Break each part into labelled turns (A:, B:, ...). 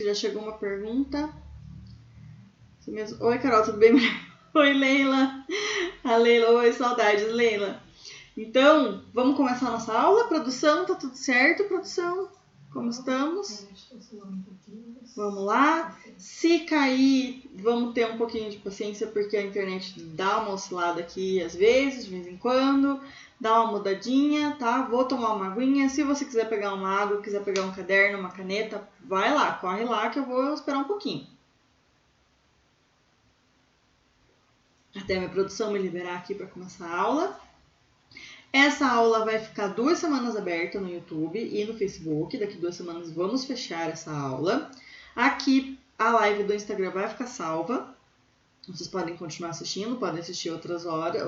A: Já chegou uma pergunta. Oi, Carol, tudo bem? Oi, Leila. A Leila, oi, saudades, Leila. Então, vamos começar a nossa aula? Produção, tá tudo certo, produção? Como estamos? Vamos lá. Se cair, vamos ter um pouquinho de paciência, porque a internet dá uma oscilada aqui às vezes, de vez em quando. Dá uma mudadinha, tá? Vou tomar uma aguinha. Se você quiser pegar uma água, quiser pegar um caderno, uma caneta, vai lá, corre lá que eu vou esperar um pouquinho. Até a minha produção me liberar aqui para começar a aula. Essa aula vai ficar 2 semanas aberta no YouTube e no Facebook. Daqui 2 semanas vamos fechar essa aula. Aqui a live do Instagram vai ficar salva. Vocês podem continuar assistindo, podem assistir outras horas,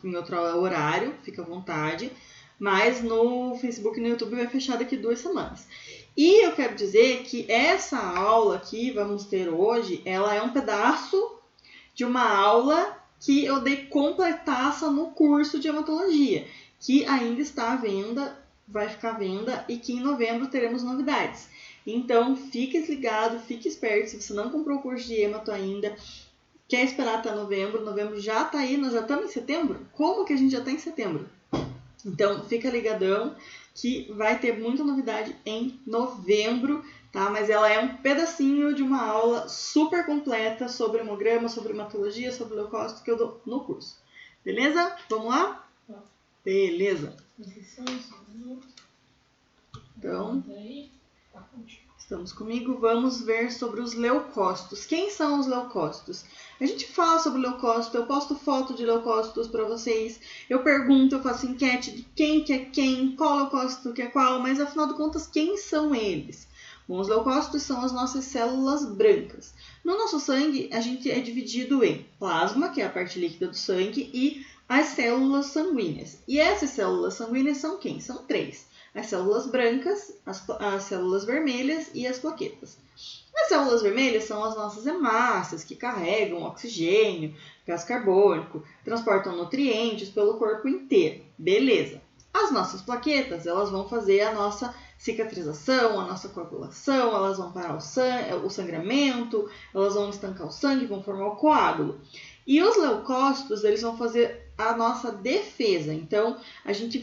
A: em outro horário, fica à vontade. Mas no Facebook e no YouTube vai fechar daqui 2 semanas. E eu quero dizer que essa aula que vamos ter hoje, ela é um pedaço de uma aula que eu dei completaça no curso de hematologia, que ainda está à venda, vai ficar à venda e que em novembro teremos novidades. Então, fique ligado, fique esperto, se você não comprou o curso de hemato ainda, quer esperar até novembro, novembro já tá aí, nós já estamos em setembro? Como que a gente já está em setembro? Então, fica ligadão que vai ter muita novidade em novembro, tá? Mas ela é um pedacinho de uma aula super completa sobre hemograma, sobre hematologia, sobre leucócito que eu dou no curso. Beleza? Vamos lá? Beleza. Então, estamos comigo. Vamos ver sobre os leucócitos. Quem são os leucócitos? A gente fala sobre leucócito, eu posto foto de leucócitos para vocês, eu pergunto, eu faço enquete de quem que é quem, qual leucócito que é qual, mas afinal de contas, quem são eles? Bom, os leucócitos são as nossas células brancas. No nosso sangue, a gente é dividido em plasma, que é a parte líquida do sangue, e as células sanguíneas. E essas células sanguíneas são quem? São 3. As células brancas, as células vermelhas e as plaquetas. As células vermelhas são as nossas hemácias, que carregam oxigênio, gás carbônico, transportam nutrientes pelo corpo inteiro. Beleza. As nossas plaquetas, elas vão fazer a nossa cicatrização, a nossa coagulação, elas vão parar o sangramento, elas vão estancar o sangue, vão formar o coágulo. E os leucócitos, eles vão fazer a nossa defesa. Então, a gente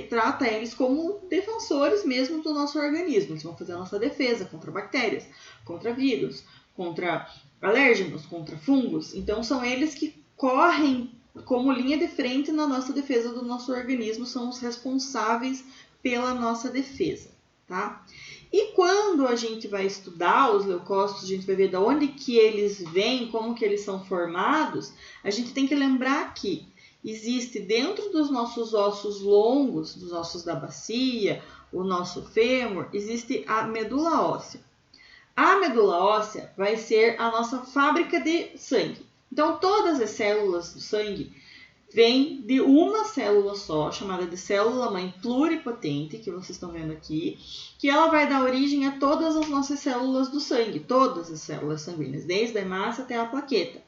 A: trata eles como defensores mesmo do nosso organismo. Eles vão fazer a nossa defesa contra bactérias, contra vírus, contra alérgenos, contra fungos. Então, são eles que correm como linha de frente na nossa defesa do nosso organismo, são os responsáveis pela nossa defesa, tá? E quando a gente vai estudar os leucócitos, a gente vai ver de onde que eles vêm, como que eles são formados, a gente tem que lembrar que existe dentro dos nossos ossos longos, dos ossos da bacia, o nosso fêmur, existe a medula óssea. A medula óssea vai ser a nossa fábrica de sangue. Então, todas as células do sangue vêm de uma célula só, chamada de célula-mãe pluripotente, que vocês estão vendo aqui, que ela vai dar origem a todas as nossas células do sangue, todas as células sanguíneas, desde a hemácia até a plaqueta.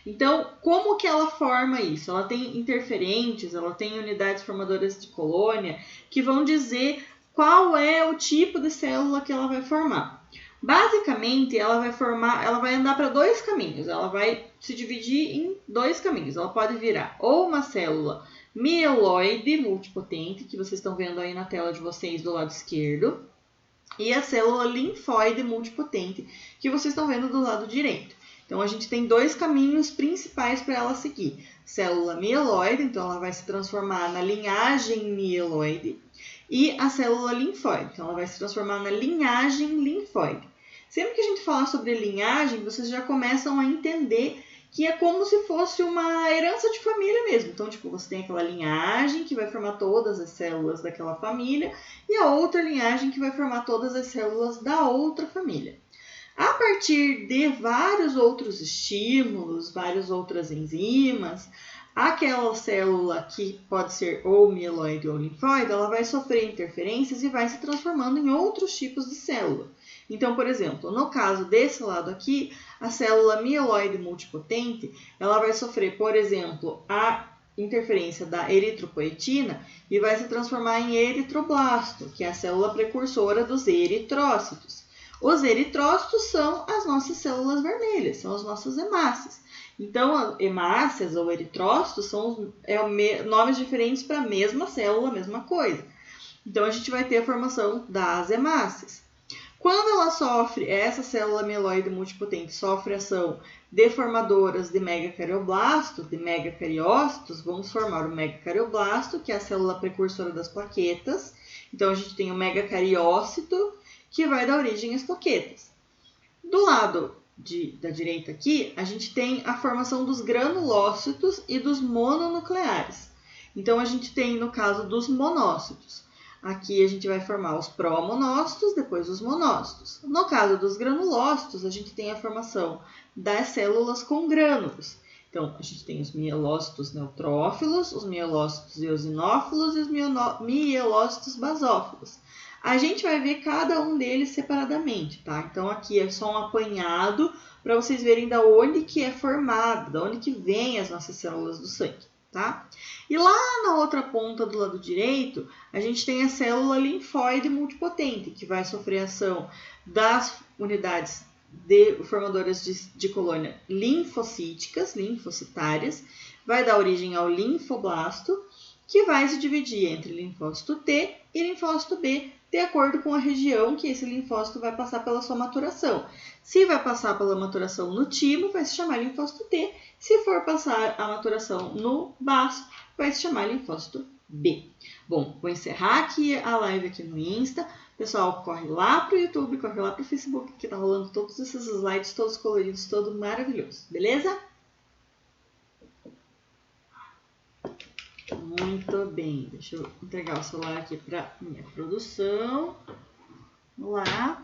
A: Então, como que ela forma isso? Ela tem interferentes, ela tem unidades formadoras de colônia, que vão dizer qual é o tipo de célula que ela vai formar. Basicamente, ela vai andar para 2 caminhos, ela vai se dividir em 2 caminhos. Ela pode virar ou uma célula mieloide multipotente, que vocês estão vendo aí na tela de vocês do lado esquerdo, e a célula linfóide multipotente, que vocês estão vendo do lado direito. Então, a gente tem 2 caminhos principais para ela seguir. Célula mieloide, então ela vai se transformar na linhagem mieloide, e a célula linfóide, então ela vai se transformar na linhagem linfóide. Sempre que a gente falar sobre linhagem, vocês já começam a entender que é como se fosse uma herança de família mesmo. Então, tipo, você tem aquela linhagem que vai formar todas as células daquela família e a outra linhagem que vai formar todas as células da outra família. A partir de vários outros estímulos, várias outras enzimas, aquela célula que pode ser ou mieloide ou linfóide, ela vai sofrer interferências e vai se transformando em outros tipos de célula. Então, por exemplo, no caso desse lado aqui, a célula mieloide multipotente, ela vai sofrer, por exemplo, a interferência da eritropoetina e vai se transformar em eritroblasto, que é a célula precursora dos eritrócitos. Os eritrócitos são as nossas células vermelhas, são as nossas hemácias. Então, hemácias ou eritrócitos são nomes diferentes para a mesma célula, a mesma coisa. Então, a gente vai ter a formação das hemácias. Quando ela sofre, essa célula mieloide multipotente sofre ação deformadoras de megacarioblástos, de megacariócitos, vamos formar o megacarioblasto, que é a célula precursora das plaquetas. Então, a gente tem o megacariócito, que vai dar origem às plaquetas. Do lado da direita aqui, a gente tem a formação dos granulócitos e dos mononucleares. Então, a gente tem, no caso dos monócitos, aqui a gente vai formar os promonócitos, depois os monócitos. No caso dos granulócitos, a gente tem a formação das células com grânulos. Então, a gente tem os mielócitos neutrófilos, os mielócitos eosinófilos e os mielócitos basófilos. A gente vai ver cada um deles separadamente, tá? Então, aqui é só um apanhado para vocês verem da onde que é formado, da onde que vem as nossas células do sangue, tá? E lá na outra ponta do lado direito, a gente tem a célula linfóide multipotente, que vai sofrer ação das unidades formadoras de colônia linfocíticas, linfocitárias, vai dar origem ao linfoblasto, que vai se dividir entre linfócito T e linfócito B, de acordo com a região que esse linfócito vai passar pela sua maturação. Se vai passar pela maturação no timo, vai se chamar linfócito T. Se for passar a maturação no baço, vai se chamar linfócito B. Bom, vou encerrar aqui a live aqui no Insta. Pessoal, corre lá para o YouTube, corre lá para o Facebook, que tá rolando todos esses slides, todos coloridos, todo maravilhoso. Beleza? Muito bem. Deixa eu entregar o celular aqui para minha produção. Vamos lá.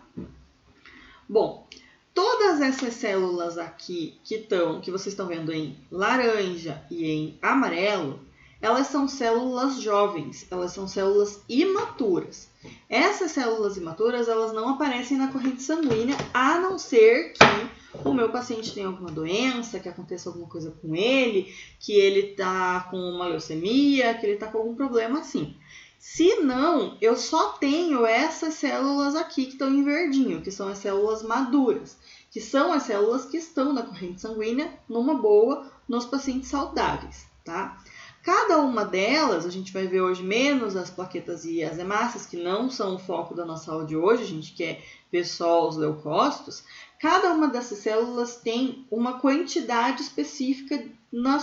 A: Bom, todas essas células aqui que vocês estão vendo em laranja e em amarelo, elas são células jovens, elas são células imaturas. Essas células imaturas, elas não aparecem na corrente sanguínea, a não ser que o meu paciente tenha alguma doença, que aconteça alguma coisa com ele, que ele está com uma leucemia, que ele está com algum problema assim. Se não, eu só tenho essas células aqui que estão em verdinho, que são as células maduras, que são as células que estão na corrente sanguínea, numa boa, nos pacientes saudáveis, tá? Cada uma delas, a gente vai ver hoje menos as plaquetas e as hemácias, que não são o foco da nossa aula de hoje, a gente quer ver só os leucócitos. Cada uma dessas células tem uma quantidade específica na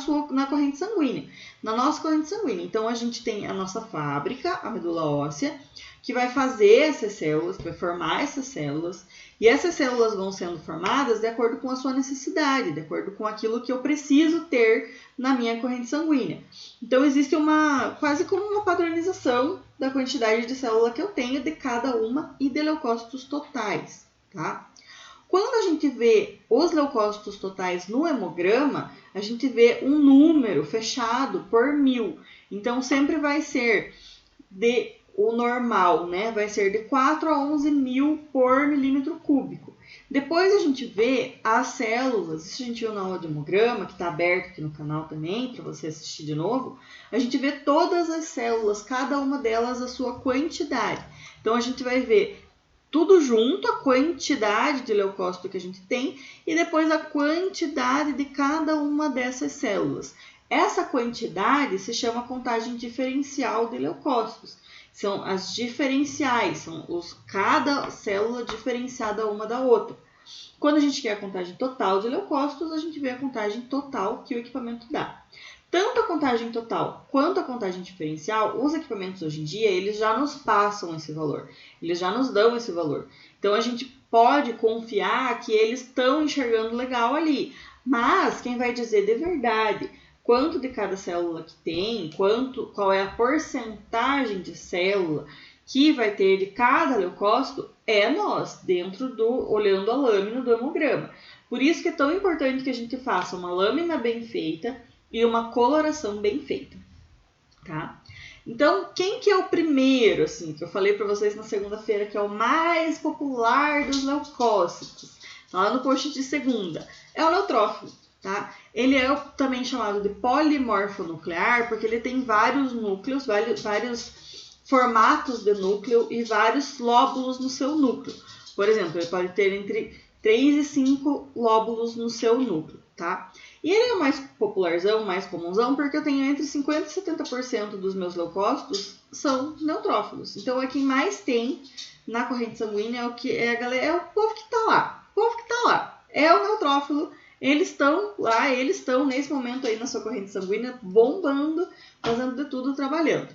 A: corrente sanguínea, na nossa corrente sanguínea. Então, a gente tem a nossa fábrica, a medula óssea, que vai fazer essas células, que vai formar essas células, e essas células vão sendo formadas de acordo com a sua necessidade, de acordo com aquilo que eu preciso ter na minha corrente sanguínea. Então, existe quase como uma padronização da quantidade de célula que eu tenho de cada uma e de leucócitos totais, tá? Quando a gente vê os leucócitos totais no hemograma, a gente vê um número fechado por 1000. Então, sempre vai ser o normal, né? Vai ser de 4 a 11 mil por milímetro cúbico. Depois a gente vê as células, isso a gente viu na aula de hemograma, que está aberto aqui no canal também, para você assistir de novo. A gente vê todas as células, cada uma delas a sua quantidade. Então, a gente vai ver tudo junto, a quantidade de leucócito que a gente tem e depois a quantidade de cada uma dessas células. Essa quantidade se chama contagem diferencial de leucócitos. São as diferenciais, são cada célula diferenciada uma da outra. Quando a gente quer a contagem total de leucócitos, a gente vê a contagem total que o equipamento dá. Tanto a contagem total quanto a contagem diferencial, os equipamentos hoje em dia, eles já nos passam esse valor, eles já nos dão esse valor. Então, a gente pode confiar que eles estão enxergando legal ali, mas quem vai dizer de verdade quanto de cada célula que tem, qual é a porcentagem de célula que vai ter de cada leucócito, é nós, olhando a lâmina do hemograma. Por isso que é tão importante que a gente faça uma lâmina bem feita e uma coloração bem feita, tá? Então, quem que é o primeiro, assim, que eu falei para vocês na segunda-feira, que é o mais popular dos leucócitos, tá lá no post de segunda, é o neutrófilo, tá? Ele é também chamado de polimorfonuclear, porque ele tem vários núcleos, vários formatos de núcleo e vários lóbulos no seu núcleo. Por exemplo, ele pode ter entre 3 e 5 lóbulos no seu núcleo, tá? E ele é o mais popularzão, mais comunzão, porque eu tenho entre 50% e 70% dos meus leucócitos são neutrófilos. Então, é quem mais tem na corrente sanguínea é o que é a galera, é o povo que tá lá. O povo que tá lá é o neutrófilo. Eles estão lá, eles estão nesse momento aí na sua corrente sanguínea bombando, fazendo de tudo, trabalhando.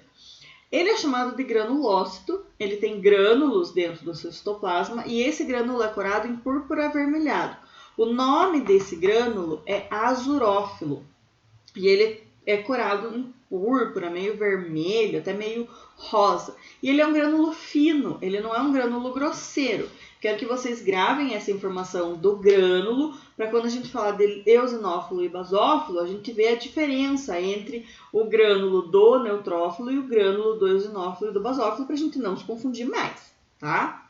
A: Ele é chamado de granulócito, ele tem grânulos dentro do seu citoplasma e esse grânulo é corado em púrpura avermelhado. O nome desse grânulo é azurófilo e ele é corado em púrpura, meio vermelho, até meio rosa. E ele é um grânulo fino, ele não é um grânulo grosseiro. Quero que vocês gravem essa informação do grânulo, para quando a gente falar de eosinófilo e basófilo, a gente vê a diferença entre o grânulo do neutrófilo e o grânulo do eosinófilo e do basófilo, para a gente não se confundir mais, tá?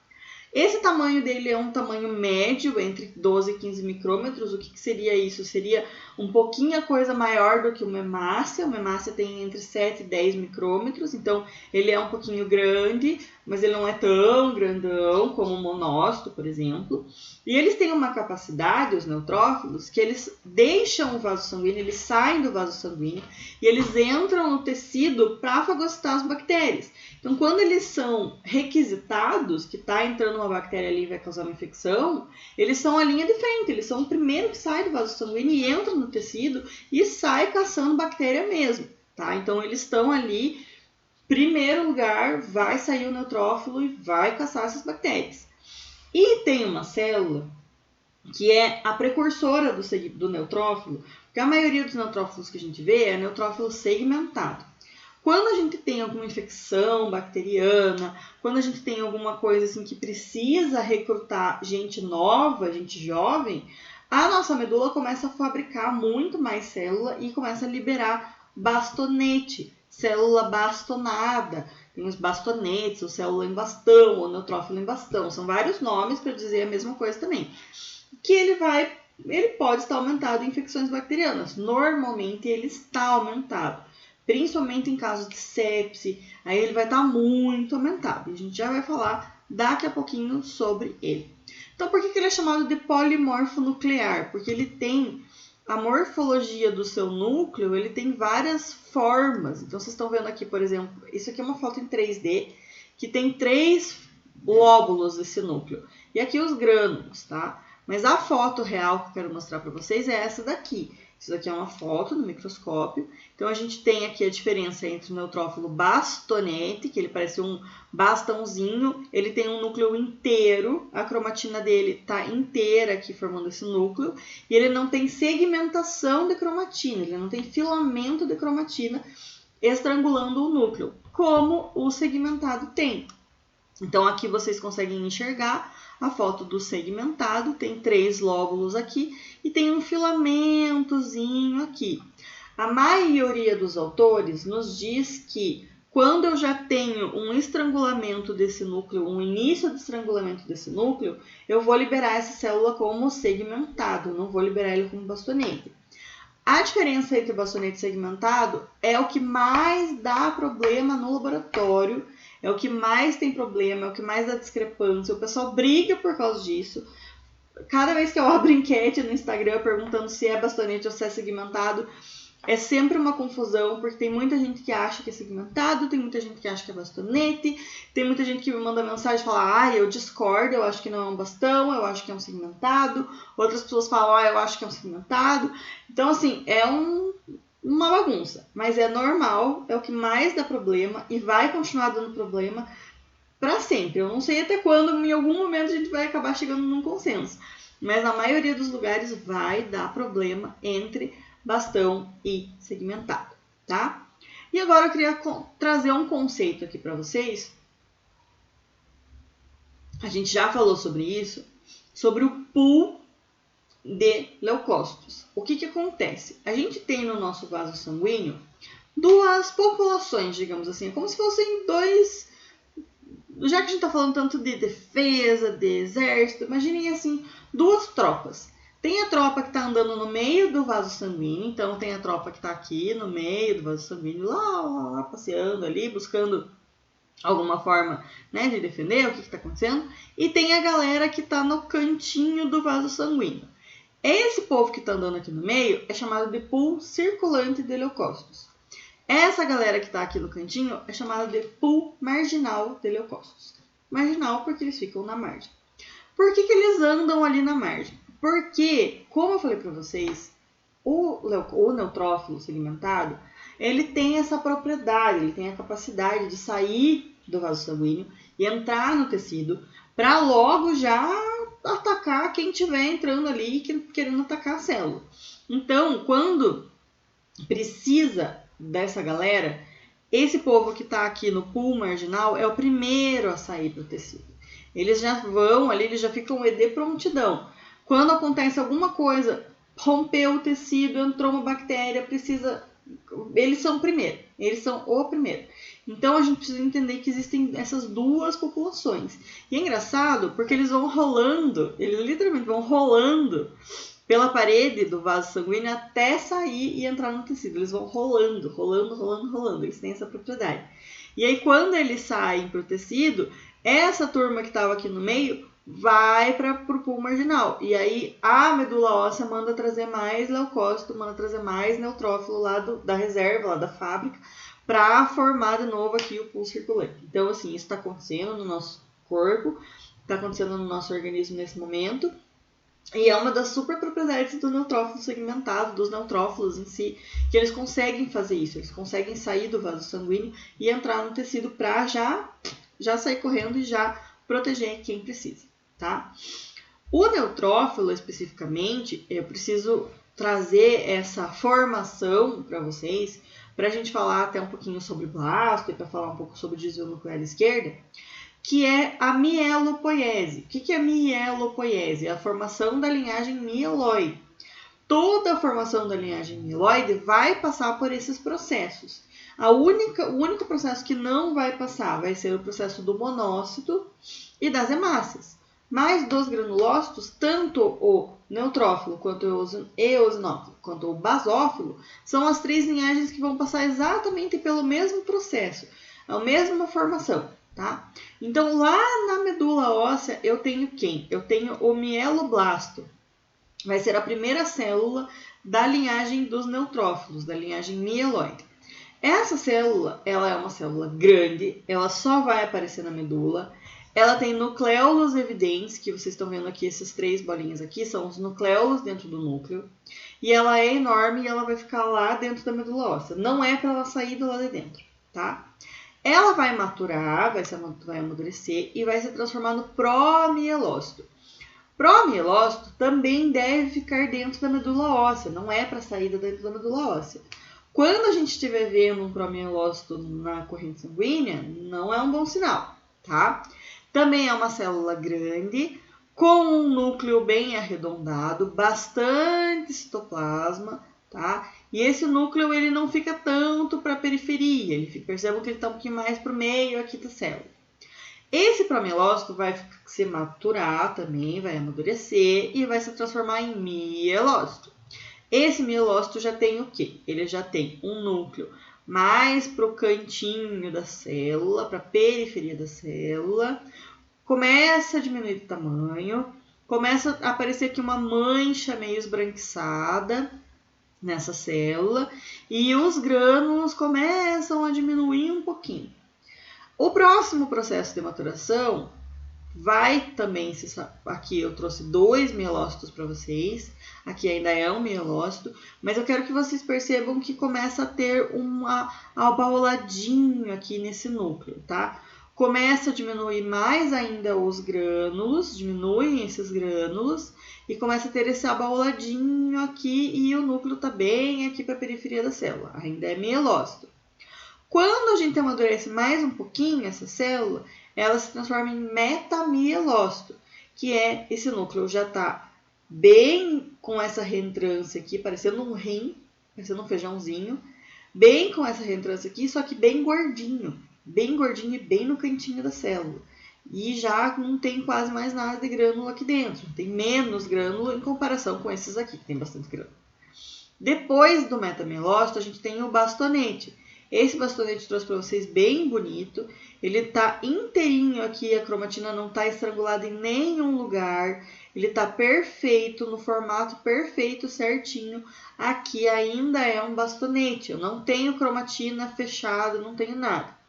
A: Esse tamanho dele é um tamanho médio, entre 12 e 15 micrômetros. O que seria isso? Seria um pouquinho a coisa maior do que uma hemácia. Uma hemácia tem entre 7 e 10 micrômetros, então ele é um pouquinho grande, mas ele não é tão grandão como o monócito, por exemplo. E eles têm uma capacidade, os neutrófilos, que eles deixam o vaso sanguíneo, eles saem do vaso sanguíneo e eles entram no tecido para fagocitar as bactérias. Então, quando eles são requisitados, que está entrando uma bactéria ali e vai causar uma infecção, eles são a linha de frente, eles são o primeiro que sai do vaso sanguíneo e entra no tecido e sai caçando bactéria mesmo, tá? Então, eles estão ali, primeiro lugar, vai sair o neutrófilo e vai caçar essas bactérias. E tem uma célula que é a precursora do neutrófilo, porque a maioria dos neutrófilos que a gente vê é neutrófilo segmentado. Quando a gente tem alguma infecção bacteriana, quando a gente tem alguma coisa assim que precisa recrutar gente nova, gente jovem, a nossa medula começa a fabricar muito mais célula e começa a liberar bastonete, célula bastonada. Tem os bastonetes, o célula em bastão, o neutrófilo em bastão. São vários nomes para dizer a mesma coisa também. Que ele pode estar aumentado em infecções bacterianas. Normalmente ele está aumentado. Principalmente em casos de sepse, aí ele vai estar muito aumentado. E a gente já vai falar daqui a pouquinho sobre ele. Então, por que ele é chamado de polimorfo nuclear? Porque ele tem a morfologia do seu núcleo, ele tem várias formas. Então, vocês estão vendo aqui, por exemplo, isso aqui é uma foto em 3D, que tem 3 lóbulos desse núcleo. E aqui os grânulos, tá? Mas a foto real que eu quero mostrar para vocês é essa daqui. Isso daqui é uma foto no microscópio. Então, a gente tem aqui a diferença entre o neutrófilo bastonete, que ele parece um bastãozinho. Ele tem um núcleo inteiro, a cromatina dele está inteira aqui formando esse núcleo. E ele não tem segmentação de cromatina, ele não tem filamento de cromatina estrangulando o núcleo, como o segmentado tem. Então, aqui vocês conseguem enxergar a foto do segmentado, tem 3 lóbulos aqui e tem um filamentozinho aqui. A maioria dos autores nos diz que quando eu já tenho um estrangulamento desse núcleo, um início de estrangulamento desse núcleo, eu vou liberar essa célula como segmentado, não vou liberar ele como bastonete. A diferença entre bastonete e segmentado é o que mais dá problema no laboratório, é o que mais tem problema, é o que mais dá discrepância. O pessoal briga por causa disso. Cada vez que eu abro enquete no Instagram perguntando se é bastonete ou se é segmentado, é sempre uma confusão, porque tem muita gente que acha que é segmentado, tem muita gente que acha que é bastonete, tem muita gente que me manda mensagem e fala, eu discordo, eu acho que não é um bastão, eu acho que é um segmentado. Outras pessoas falam, eu acho que é um segmentado. Então, assim, é uma bagunça, mas é normal, é o que mais dá problema e vai continuar dando problema para sempre. Eu não sei até quando, em algum momento a gente vai acabar chegando num consenso, mas na maioria dos lugares vai dar problema entre bastão e segmentado, tá? E agora eu queria trazer um conceito aqui para vocês. A gente já falou sobre isso, sobre o pool de leucócitos. O que acontece? A gente tem no nosso vaso sanguíneo 2 populações, digamos assim, como se fossem 2... Já que a gente está falando tanto de defesa, de exército, imaginem assim, 2 tropas. Tem a tropa que está andando no meio do vaso sanguíneo, então tem a tropa que está aqui no meio do vaso sanguíneo, lá passeando ali, buscando alguma forma, né, de defender o que está acontecendo. E tem a galera que está no cantinho do vaso sanguíneo. Esse povo que está andando aqui no meio é chamado de pool circulante de leucócitos. Essa galera que está aqui no cantinho é chamada de pool marginal de leucócitos. Marginal porque eles ficam na margem. Por que eles andam ali na margem? Porque, como eu falei para vocês, o neutrófilo segmentado, ele tem essa propriedade, ele tem a capacidade de sair do vaso sanguíneo e entrar no tecido para logo já atacar quem estiver entrando ali querendo atacar a célula. Então, quando precisa dessa galera, esse povo que está aqui no pool marginal é o primeiro a sair para o tecido. Eles já vão ali, eles já ficam de prontidão. Quando acontece alguma coisa, rompeu o tecido, entrou uma bactéria, precisa... Eles são o primeiro, eles são o primeiro. Então a gente precisa entender que existem essas duas populações. E é engraçado porque eles vão rolando, eles literalmente vão rolando pela parede do vaso sanguíneo até sair e entrar no tecido. Eles vão rolando, rolando, rolando, rolando. Eles têm essa propriedade. E aí quando eles saem para o tecido, essa turma que estava aqui no meio vai para o pool marginal. E aí a medula óssea manda trazer mais leucócito, manda trazer mais neutrófilo lá da reserva, lá da fábrica, para formar de novo aqui o pool circulante. Então, assim, isso está acontecendo no nosso corpo, está acontecendo no nosso organismo nesse momento. E é uma das super propriedades do neutrófilo segmentado, dos neutrófilos em si, que eles conseguem fazer isso. Eles conseguem sair do vaso sanguíneo e entrar no tecido para já sair correndo e já proteger quem precisa, tá? O neutrófilo, especificamente, eu preciso trazer essa formação para vocês, para a gente falar até um pouquinho sobre blasto e para falar um pouco sobre desvio nuclear esquerda, que é a mielopoiese. O que é a mielopoiese? É a formação da linhagem mieloide. Toda a formação da linhagem mieloide vai passar por esses processos. O único processo que não vai passar vai ser o processo do monócito e das hemácias. Mas dos granulócitos, tanto o neutrófilo, quanto o eosinófilo, quanto o basófilo, são as três linhagens que vão passar exatamente pelo mesmo processo, a mesma formação. Tá? Então, lá na medula óssea, eu tenho quem? Eu tenho o mieloblasto. Vai ser a primeira célula da linhagem dos neutrófilos, da linhagem mieloide. Essa célula, ela é uma célula grande, ela só vai aparecer na medula. Ela tem nucleolos evidentes, que vocês estão vendo aqui, essas três bolinhas aqui, são os nucleolos dentro do núcleo. E ela é enorme e ela vai ficar lá dentro da medula óssea. Não é para ela sair do lado de dentro, tá? Ela vai maturar, vai amadurecer e vai se transformar no promielócito. Promielócito também deve ficar dentro da medula óssea, não é para sair dentro da medula óssea. Quando a gente estiver vendo um promielócito na corrente sanguínea, não é um bom sinal, tá? Também é uma célula grande, com um núcleo bem arredondado, bastante citoplasma, tá? E esse núcleo ele não fica tanto para a periferia, percebam que ele está um pouquinho mais para o meio aqui da célula. Esse promielócito vai se maturar também, vai amadurecer e vai se transformar em mielócito. Esse mielócito já tem o quê? Ele já tem um núcleo mais para o cantinho da célula, para a periferia da célula, começa a diminuir de tamanho, começa a aparecer aqui uma mancha meio esbranquiçada nessa célula e os grânulos começam a diminuir um pouquinho. O próximo processo de maturação vai também, aqui eu trouxe 2 mielócitos para vocês, aqui ainda é um mielócito, mas eu quero que vocês percebam que começa a ter um abauladinho aqui nesse núcleo, tá? Começa a diminuir mais ainda os grânulos, diminuem esses grânulos e começa a ter esse abauladinho aqui e o núcleo tá bem aqui para a periferia da célula, ainda é mielócito. Quando a gente amadurece mais um pouquinho essa célula, ela se transforma em metamielócito, que é esse núcleo já tá bem com essa reentrância aqui, parecendo um rim, parecendo um feijãozinho, bem com essa reentrância aqui, só que bem gordinho e bem no cantinho da célula. E já não tem quase mais nada de grânulo aqui dentro. Tem menos grânulo em comparação com esses aqui, que tem bastante grânulo. Depois do metamielócito, a gente tem o bastonete. Esse bastonete trouxe para vocês bem bonito. Ele tá inteirinho aqui, a cromatina não tá estrangulada em nenhum lugar. Ele tá perfeito, no formato perfeito, certinho. Aqui ainda é um bastonete, eu não tenho cromatina fechada, não tenho nada.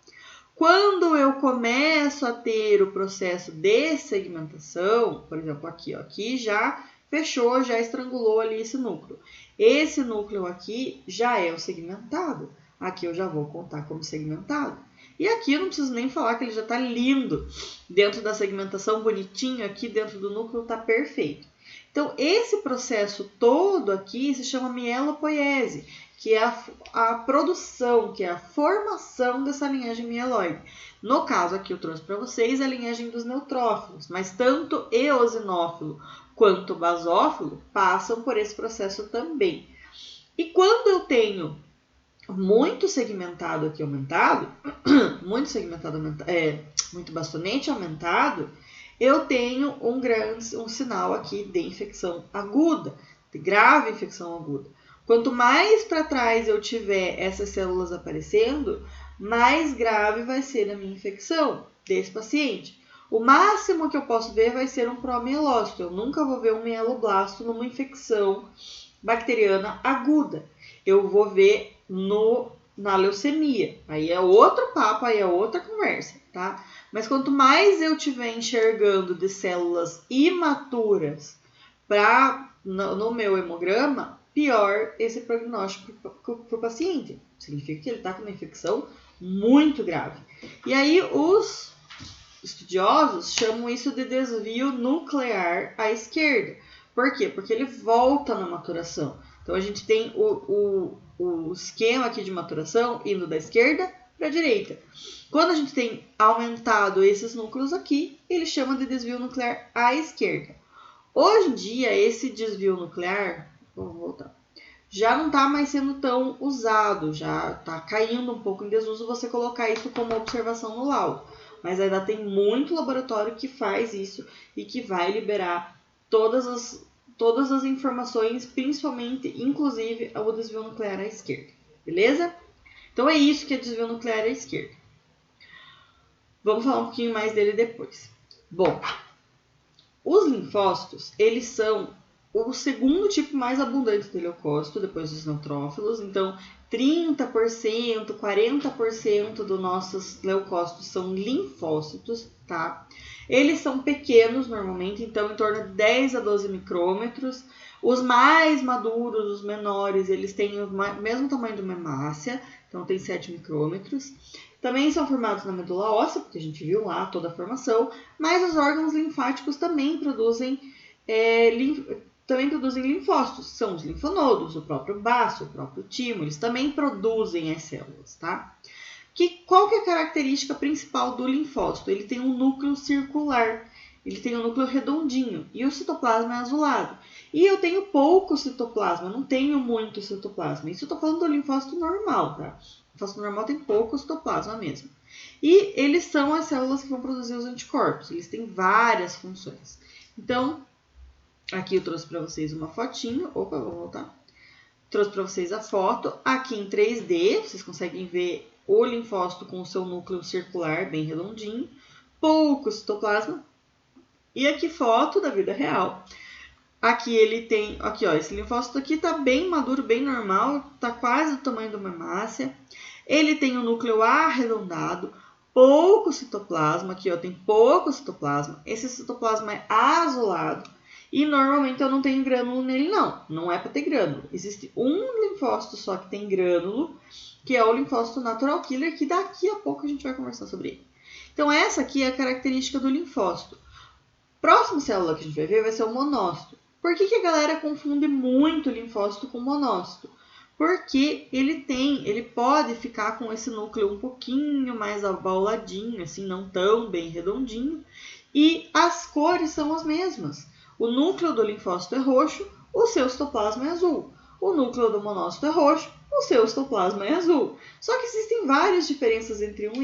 A: Quando eu começo a ter o processo de segmentação, por exemplo, aqui, ó, aqui já fechou, já estrangulou ali esse núcleo. Esse núcleo aqui já é o segmentado. Aqui eu já vou contar como segmentado. E aqui eu não preciso nem falar que ele já está lindo. Dentro da segmentação, bonitinho, aqui dentro do núcleo está perfeito. Então, esse processo todo aqui se chama mielopoiese, que é a produção, que é a formação dessa linhagem mieloide. No caso aqui eu trouxe para vocês a linhagem dos neutrófilos, mas tanto eosinófilo quanto basófilo passam por esse processo também. E quando eu tenho muito segmentado aqui aumentado, muito bastonete aumentado, eu tenho um sinal aqui de infecção aguda, de grave infecção aguda. Quanto mais para trás eu tiver essas células aparecendo, mais grave vai ser a minha infecção desse paciente. O máximo que eu posso ver vai ser um promielócito. Eu nunca vou ver um mieloblasto numa infecção bacteriana aguda. Eu vou ver na leucemia. Aí é outro papo, aí é outra conversa, tá? Mas quanto mais eu estiver enxergando de células imaturas no meu hemograma, pior esse prognóstico para o paciente. Significa que ele está com uma infecção muito grave. E aí os estudiosos chamam isso de desvio nuclear à esquerda. Por quê? Porque ele volta na maturação. Então, a gente tem o esquema aqui de maturação indo da esquerda para a direita. Quando a gente tem aumentado esses núcleos aqui, ele chama de desvio nuclear à esquerda. Hoje em dia, esse desvio nuclear, vamos voltar, já não está mais sendo tão usado, já está caindo um pouco em desuso você colocar isso como observação no laudo. Mas ainda tem muito laboratório que faz isso e que vai liberar todas as informações, principalmente, inclusive, o desvio nuclear à esquerda. Beleza? Então, é isso que é desvio nuclear à esquerda. Vamos falar um pouquinho mais dele depois. Bom, os linfócitos, eles são o segundo tipo mais abundante de leucócito, depois dos neutrófilos. Então, 30%, 40% dos nossos leucócitos são linfócitos, tá? Eles são pequenos normalmente, então em torno de 10 a 12 micrômetros. Os mais maduros, os menores, eles têm o mesmo tamanho de uma hemácia, então tem 7 micrômetros. Também são formados na medula óssea, porque a gente viu lá toda a formação, mas os órgãos linfáticos também produzem linfócitos, são os linfonodos, o próprio baço, o próprio timo, eles também produzem as células, tá? Qual que é a característica principal do linfócito? Ele tem um núcleo circular, ele tem um núcleo redondinho e o citoplasma é azulado. E eu tenho pouco citoplasma, não tenho muito citoplasma. Isso eu estou falando do linfócito normal, tá? O linfócito normal tem pouco citoplasma mesmo. E eles são as células que vão produzir os anticorpos, eles têm várias funções. Então, aqui eu trouxe para vocês uma fotinho. Opa, vou voltar. Trouxe para vocês a foto. Aqui em 3D, vocês conseguem ver o linfócito com o seu núcleo circular bem redondinho. Pouco citoplasma. E aqui foto da vida real. Aqui ele tem, aqui ó, esse linfócito aqui tá bem maduro, bem normal. Tá quase do tamanho de uma hemácia. Ele tem um núcleo arredondado. Pouco citoplasma. Aqui ó, tem pouco citoplasma. Esse citoplasma é azulado. E normalmente eu não tenho grânulo nele, não. Não é para ter grânulo. Existe um linfócito só que tem grânulo, que é o linfócito natural killer, que daqui a pouco a gente vai conversar sobre ele. Então, essa aqui é a característica do linfócito. Próxima célula que a gente vai ver vai ser o monócito. Por que a galera confunde muito o linfócito com o monócito? Porque ele pode ficar com esse núcleo um pouquinho mais abauladinho, assim, não tão bem redondinho. E as cores são as mesmas. O núcleo do linfócito é roxo, o seu citoplasma é azul. O núcleo do monócito é roxo, o seu citoplasma é azul. Só que existem várias diferenças entre um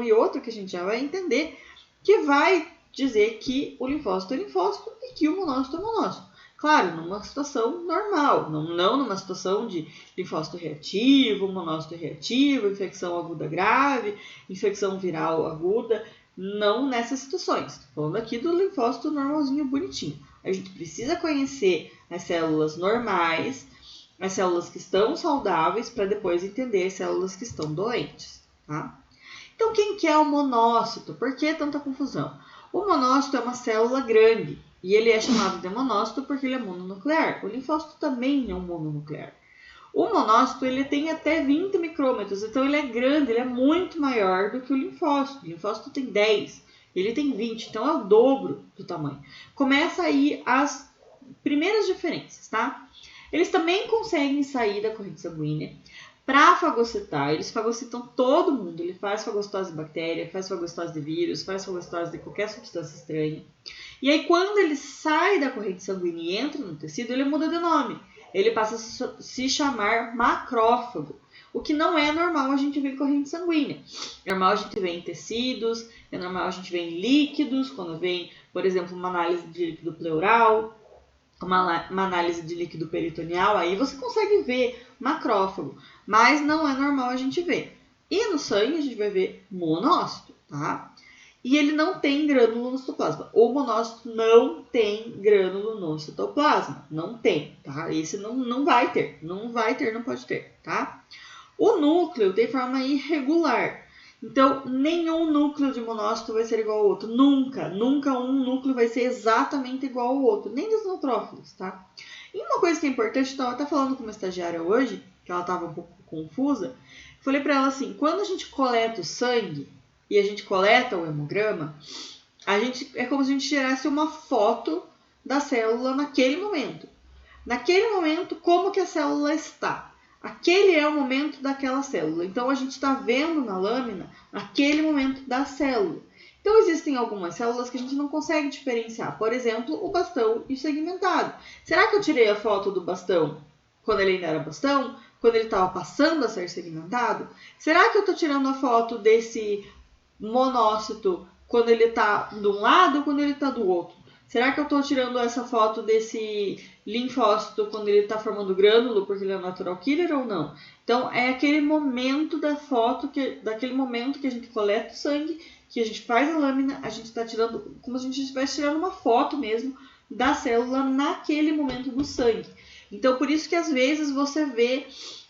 A: e outro, que a gente já vai entender, que vai dizer que o linfócito é linfócito e que o monócito é monócito. Claro, numa situação normal, não numa situação de linfócito reativo, monócito reativo, infecção aguda grave, infecção viral aguda, não nessas situações. Estou falando aqui do linfócito normalzinho, bonitinho. A gente precisa conhecer as células normais, as células que estão saudáveis, para depois entender as células que estão doentes, tá? Então, quem que é o monócito? Por que tanta confusão? O monócito é uma célula grande e ele é chamado de monócito porque ele é mononuclear. O linfócito também é um mononuclear. O monócito ele tem até 20 micrômetros, então ele é grande, ele é muito maior do que o linfócito. O linfócito tem 10, ele tem 20, então é o dobro do tamanho. Começa aí as primeiras diferenças, tá? Eles também conseguem sair da corrente sanguínea para fagocitar, eles fagocitam todo mundo, ele faz fagocitose de bactéria, faz fagocitose de vírus, faz fagocitose de qualquer substância estranha. E aí quando ele sai da corrente sanguínea e entra no tecido, ele muda de nome. Ele passa a se chamar macrófago, o que não é normal a gente ver em corrente sanguínea. É normal a gente ver em tecidos, é normal a gente ver em líquidos, quando vem, por exemplo, uma análise de líquido pleural, uma análise de líquido peritoneal, aí você consegue ver macrófago, mas não é normal a gente ver. E no sangue a gente vai ver monócito, tá? E ele não tem grânulo no citoplasma. O monócito não tem grânulo no citoplasma. Não tem, tá? Esse não vai ter. Não vai ter, não pode ter, tá? O núcleo tem forma irregular. Então, nenhum núcleo de monócito vai ser igual ao outro. Nunca um núcleo vai ser exatamente igual ao outro. Nem dos neutrófilos, tá? E uma coisa que é importante, eu estava até falando com uma estagiária hoje, que ela estava um pouco confusa. Falei para ela assim, quando a gente coleta o sangue e a gente coleta o hemograma, é como se a gente tirasse uma foto da célula naquele momento. Naquele momento, como que a célula está? Aquele é o momento daquela célula. Então, a gente está vendo na lâmina aquele momento da célula. Então, existem algumas células que a gente não consegue diferenciar. Por exemplo, o bastão e o segmentado. Será que eu tirei a foto do bastão quando ele ainda era bastão? Quando ele estava passando a ser segmentado? Será que eu estou tirando a foto desse monócito quando ele está de um lado ou quando ele está do outro? Será que eu estou tirando essa foto desse linfócito quando ele está formando grânulo porque ele é natural killer ou não? Então, é aquele momento da foto, daquele momento que a gente coleta o sangue, que a gente faz a lâmina, a gente está tirando, como se a gente estivesse tirando uma foto mesmo da célula naquele momento do sangue. Então, por isso que às vezes você vê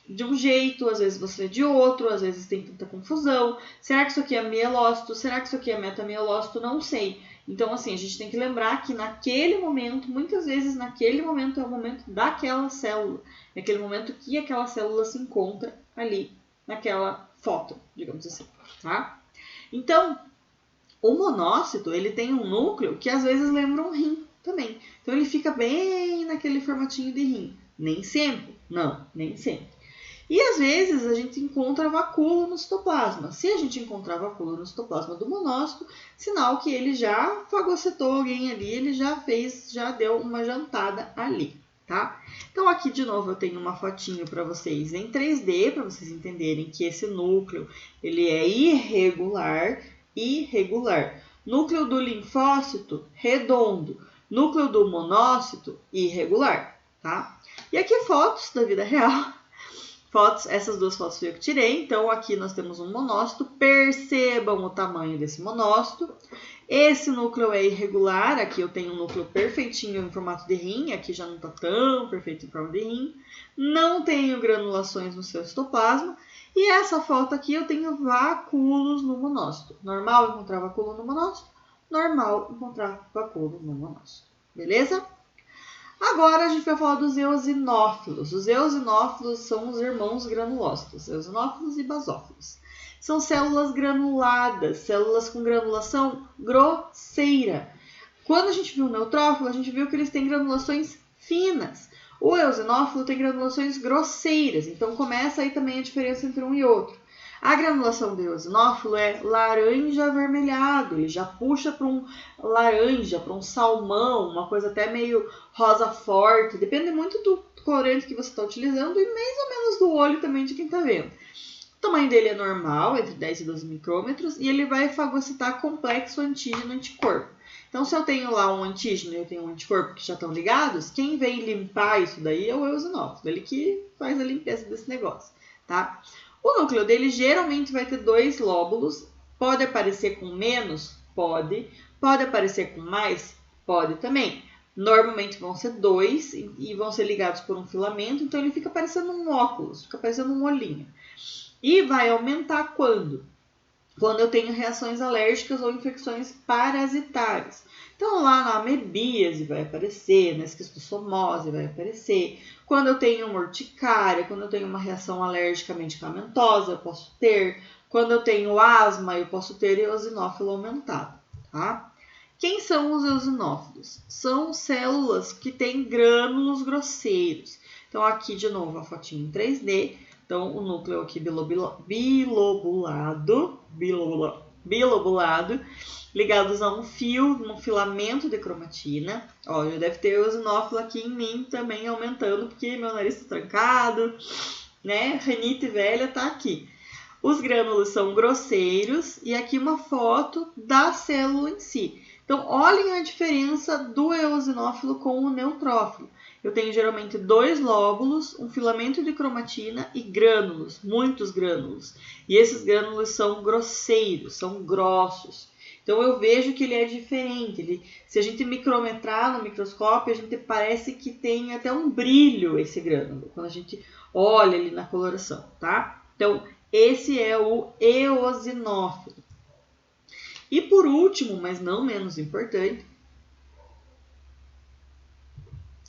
A: de um jeito, às vezes você vê de outro, às vezes tem tanta confusão. Será que isso aqui é mielócito? Será que isso aqui é metamielócito? Não sei. Então, assim, a gente tem que lembrar que naquele momento, muitas vezes naquele momento é o momento daquela célula. É aquele momento que aquela célula se encontra ali, naquela foto, digamos assim, tá? Então, o monócito, ele tem um núcleo que às vezes lembra um rim também. Então, ele fica bem naquele formatinho de rim. Nem sempre, não, nem sempre. E às vezes a gente encontra vacúolo no citoplasma. Se a gente encontrar vacúolo no citoplasma do monócito, sinal que ele já fagocitou alguém ali, ele já deu uma jantada ali, tá? Então aqui de novo eu tenho uma fotinho para vocês em 3D, para vocês entenderem que esse núcleo, ele é irregular. Núcleo do linfócito, redondo. Núcleo do monócito, irregular, tá? E aqui fotos da vida real. Essas duas fotos fui eu que tirei. Então, aqui nós temos um monócito. Percebam o tamanho desse monócito. Esse núcleo é irregular. Aqui eu tenho um núcleo perfeitinho em formato de rim. Aqui já não está tão perfeito em forma de rim. Não tenho granulações no seu citoplasma. E essa foto aqui eu tenho vacúolos no monócito. Normal encontrar vacúolo no monócito? Normal encontrar vacúolo no monócito. Beleza? Agora a gente vai falar dos eosinófilos. Os eosinófilos são os irmãos granulócitos, eosinófilos e basófilos. São células granuladas, células com granulação grosseira. Quando a gente viu o neutrófilo, a gente viu que eles têm granulações finas. O eosinófilo tem granulações grosseiras, então começa aí também a diferença entre um e outro. A granulação do eosinófilo é laranja avermelhado, ele já puxa para um laranja, para um salmão, uma coisa até meio rosa forte, depende muito do corante que você está utilizando e mais ou menos do olho também de quem está vendo. O tamanho dele é normal, entre 10 e 12 micrômetros, e ele vai fagocitar complexo antígeno-anticorpo. Então, se eu tenho lá um antígeno e eu tenho um anticorpo que já estão ligados, quem vem limpar isso daí é o eosinófilo, ele que faz a limpeza desse negócio, tá? O núcleo dele geralmente vai ter 2 lóbulos, pode aparecer com menos? Pode. Pode aparecer com mais? Pode também. Normalmente vão ser 2 e vão ser ligados por um filamento, então ele fica parecendo um óculos, fica parecendo um olhinho. E vai aumentar quando? Quando eu tenho reações alérgicas ou infecções parasitárias. Então, lá na amebíase vai aparecer, na esquistossomose vai aparecer. Quando eu tenho uma urticária, quando eu tenho uma reação alérgica medicamentosa, eu posso ter. Quando eu tenho asma, eu posso ter eosinófilo aumentado, tá? Quem são os eosinófilos? São células que têm grânulos grosseiros. Então, aqui de novo a fotinho em 3D. Então, o núcleo aqui bilobulado, ligados a um fio, um filamento de cromatina. Ó, já deve ter eosinófilo aqui em mim também aumentando, porque meu nariz está trancado, né? Rinite velha tá aqui. Os grânulos são grosseiros e aqui uma foto da célula em si. Então, olhem a diferença do eosinófilo com o neutrófilo. Eu tenho geralmente 2 lóbulos, um filamento de cromatina e grânulos, muitos grânulos. E esses grânulos são grosseiros, são grossos. Então, eu vejo que ele é diferente. Se a gente micrometrar no microscópio, a gente parece que tem até um brilho esse grânulo, quando a gente olha ali na coloração, tá? Então, esse é o eosinófilo. E por último, mas não menos importante,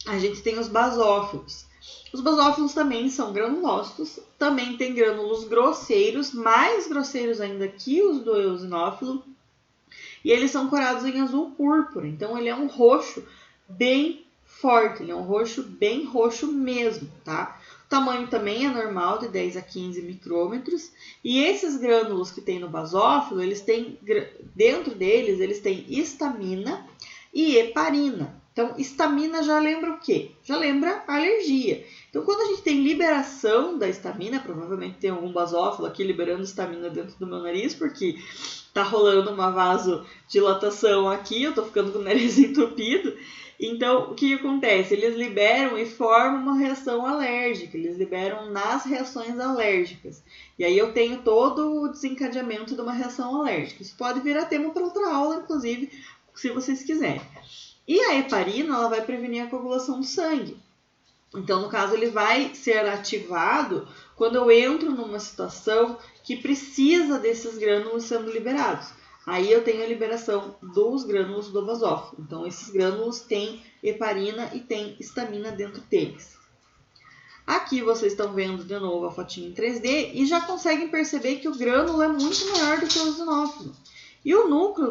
A: a gente tem os basófilos. Os basófilos também são granulócitos, também tem grânulos grosseiros, mais grosseiros ainda que os do eosinófilo, e eles são corados em azul púrpura, então ele é um roxo bem forte, ele é um roxo bem roxo mesmo, tá? O tamanho também é normal, de 10 a 15 micrômetros, e esses grânulos que tem no basófilo, eles têm, dentro deles, eles têm histamina e heparina. Então, histamina já lembra o quê? Já lembra alergia. Então, quando a gente tem liberação da histamina, provavelmente tem algum basófilo aqui liberando histamina dentro do meu nariz, porque tá rolando uma vasodilatação aqui, eu tô ficando com o nariz entupido. Então, o que acontece? Eles liberam e formam uma reação alérgica, eles liberam nas reações alérgicas. E aí eu tenho todo o desencadeamento de uma reação alérgica. Isso pode virar tema para outra aula, inclusive, se vocês quiserem. E a heparina, ela vai prevenir a coagulação do sangue. Então, no caso, ele vai ser ativado quando eu entro numa situação que precisa desses grânulos sendo liberados. Aí eu tenho a liberação dos grânulos do basófilo. Então, esses grânulos têm heparina e têm histamina dentro deles. Aqui vocês estão vendo de novo a fotinha em 3D e já conseguem perceber que o grânulo é muito maior do que o eosinófilo. E o núcleo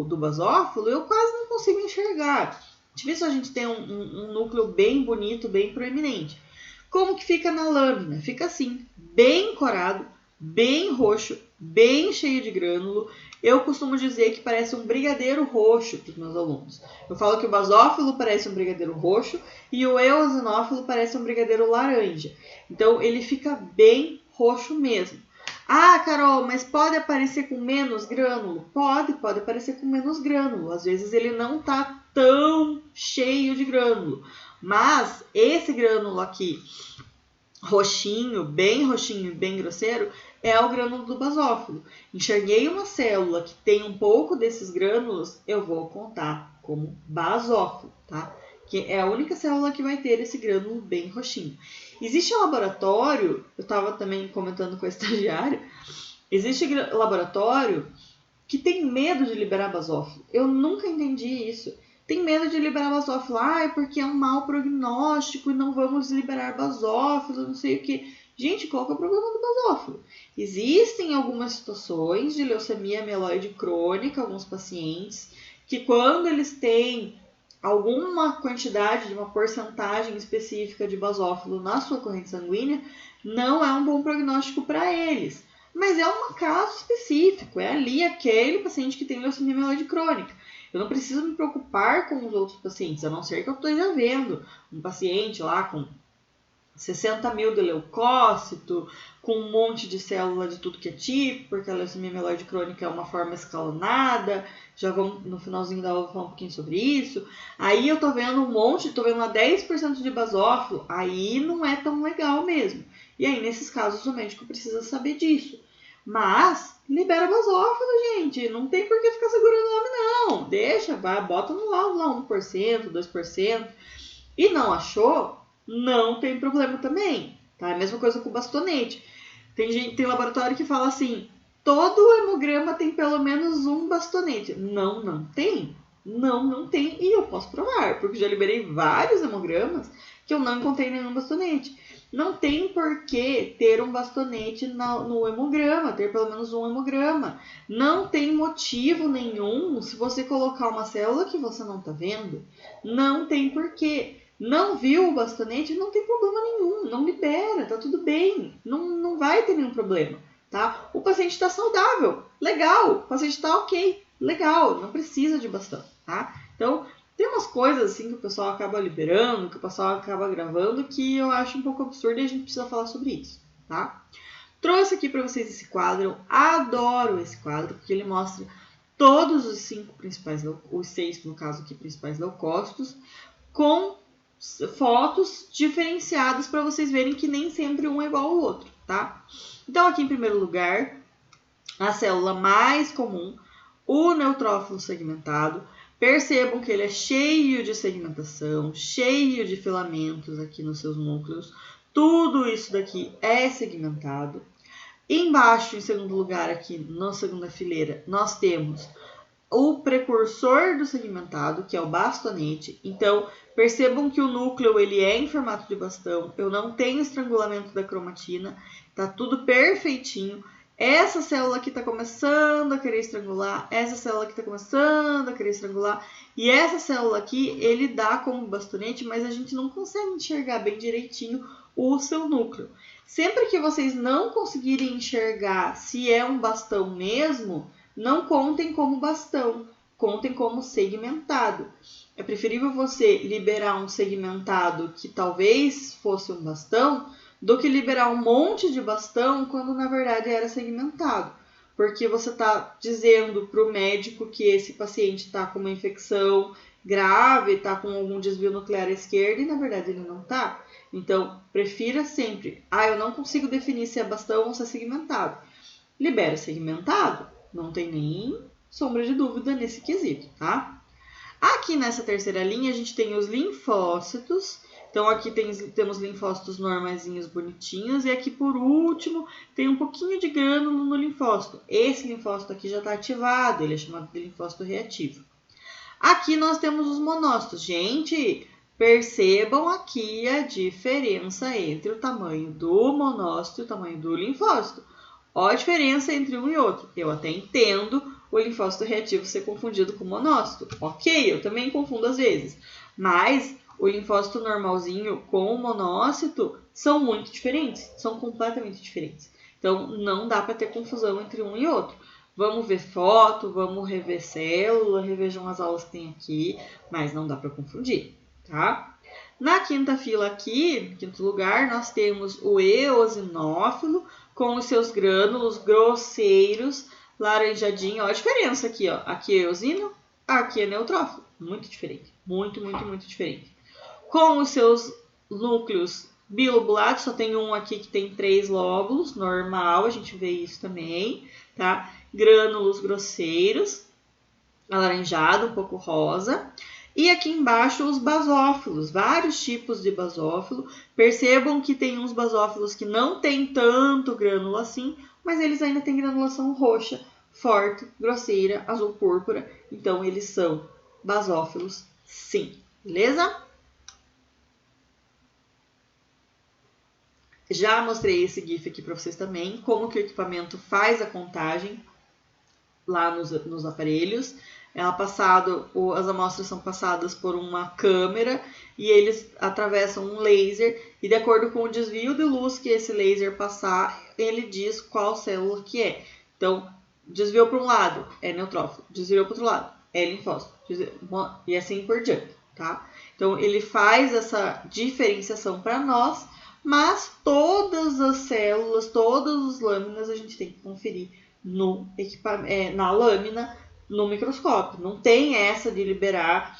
A: do basófilo eu quase não consigo enxergar. Difícil a gente ter um núcleo bem bonito, bem proeminente. Como que fica na lâmina? Fica assim, bem corado, bem roxo, bem cheio de grânulo. Eu costumo dizer que parece um brigadeiro roxo para os meus alunos. Eu falo que o basófilo parece um brigadeiro roxo e o eosinófilo parece um brigadeiro laranja. Então, ele fica bem roxo mesmo. Ah, Carol, mas pode aparecer com menos grânulo? Pode aparecer com menos grânulo. Às vezes ele não está tão cheio de grânulo. Mas esse grânulo aqui, roxinho, bem grosseiro, é o grânulo do basófilo. Enxerguei uma célula que tem um pouco desses grânulos, eu vou contar como basófilo, tá? Que é a única célula que vai ter esse grânulo bem roxinho. Existe um laboratório, eu estava também comentando com a estagiária, existe laboratório que tem medo de liberar basófilo. Eu nunca entendi isso. Tem medo de liberar basófilo. Ah, porque é um mau prognóstico e não vamos liberar basófilo, não sei o que. Gente, qual que é o problema do basófilo? Existem algumas situações de leucemia mieloide crônica, alguns pacientes, que quando eles têm alguma quantidade de uma porcentagem específica de basófilo na sua corrente sanguínea, não é um bom prognóstico para eles. Mas é um caso específico, é ali aquele paciente que tem leucemia mieloide crônica. Eu não preciso me preocupar com os outros pacientes, a não ser que eu esteja vendo um paciente lá com 60 mil de leucócito, com um monte de célula de tudo que é tipo, porque a leucemia mieloide crônica é uma forma escalonada. Já vamos, no finalzinho da aula, falar um pouquinho sobre isso. Aí eu tô vendo um monte, tô vendo lá 10% de basófilo, aí não é tão legal mesmo. E aí, nesses casos, o médico precisa saber disso. Mas, libera basófilo, gente. Não tem por que ficar segurando o homem, não. Deixa, vai, bota no laudo lá 1%, 2%. E não achou, não tem problema também. Tá? A mesma coisa com o bastonete. Tem laboratório que fala assim, todo hemograma tem pelo menos um bastonete. Não tem. Não tem. E eu posso provar, porque já liberei vários hemogramas que eu não encontrei nenhum bastonete. Não tem por que ter um bastonete no hemograma, ter pelo menos um hemograma. Não tem motivo nenhum se você colocar uma célula que você não está vendo. Não tem porquê. Não viu o bastonete, não tem problema nenhum, não libera, tá tudo bem, não vai ter nenhum problema, tá? O paciente está saudável, legal, o paciente está ok, legal, não precisa de bastão, tá? Então, tem umas coisas assim que o pessoal acaba liberando, que o pessoal acaba gravando, que eu acho um pouco absurdo e a gente precisa falar sobre isso, tá? Trouxe aqui para vocês esse quadro, eu adoro esse quadro, porque ele mostra todos os 5 principais, os 6 no caso aqui, principais leucócitos, com fotos diferenciadas para vocês verem que nem sempre um é igual ao outro, tá? Então, aqui em primeiro lugar, a célula mais comum, o neutrófilo segmentado. Percebam que ele é cheio de segmentação, cheio de filamentos aqui nos seus núcleos. Tudo isso daqui é segmentado. Embaixo, em segundo lugar, aqui na segunda fileira, nós temos o precursor do segmentado, que é o bastonete. Então, percebam que o núcleo ele é em formato de bastão. Eu não tenho estrangulamento da cromatina. Tá tudo perfeitinho. Essa célula aqui está começando a querer estrangular. Essa célula aqui está começando a querer estrangular. E essa célula aqui, ele dá como bastonete, mas a gente não consegue enxergar bem direitinho o seu núcleo. Sempre que vocês não conseguirem enxergar se é um bastão mesmo, não contem como bastão, contem como segmentado. É preferível você liberar um segmentado que talvez fosse um bastão do que liberar um monte de bastão quando na verdade era segmentado. Porque você está dizendo para o médico que esse paciente está com uma infecção grave, está com algum desvio nuclear à esquerda e na verdade ele não está. Então, prefira sempre, eu não consigo definir se é bastão ou se é segmentado. Libera segmentado. Não tem nem sombra de dúvida nesse quesito, tá? Aqui nessa terceira linha, a gente tem os linfócitos. Então, aqui temos linfócitos normaisinhos, bonitinhos. E aqui, por último, tem um pouquinho de grânulo no linfócito. Esse linfócito aqui já está ativado, ele é chamado de linfócito reativo. Aqui nós temos os monócitos. Gente, percebam aqui a diferença entre o tamanho do monócito e o tamanho do linfócito. Olha a diferença entre um e outro. Eu até entendo o linfócito reativo ser confundido com monócito. Ok, eu também confundo às vezes. Mas o linfócito normalzinho com o monócito são muito diferentes. São completamente diferentes. Então, não dá para ter confusão entre um e outro. Vamos ver foto, vamos rever célula, revejam as aulas que tem aqui, mas não dá para confundir, tá? Na quinta fila aqui, quinto lugar, nós temos o eosinófilo, com os seus grânulos grosseiros, laranjadinho. Olha a diferença aqui, ó. Aqui é eosino, aqui é neutrófilo. Muito diferente. Muito diferente. Com os seus núcleos bilobulados, só tem um aqui que tem 3 lóbulos, normal, a gente vê isso também, tá? Grânulos grosseiros, alaranjado, um pouco rosa. E aqui embaixo os basófilos, vários tipos de basófilo. Percebam que tem uns basófilos que não tem tanto grânulo assim, mas eles ainda têm granulação roxa, forte, grosseira, azul púrpura. Então, eles são basófilos sim, beleza? Já mostrei esse GIF aqui para vocês também, como que o equipamento faz a contagem lá nos aparelhos. As amostras são passadas por uma câmera e eles atravessam um laser e de acordo com o desvio de luz que esse laser passar, ele diz qual célula que é. Então, desviou para um lado, é neutrófilo. Desviou para o outro lado, é linfócito. E assim por diante, tá? Então, ele faz essa diferenciação para nós, mas todas as células, todas as lâminas a gente tem que conferir na lâmina, no microscópio. Não tem essa de liberar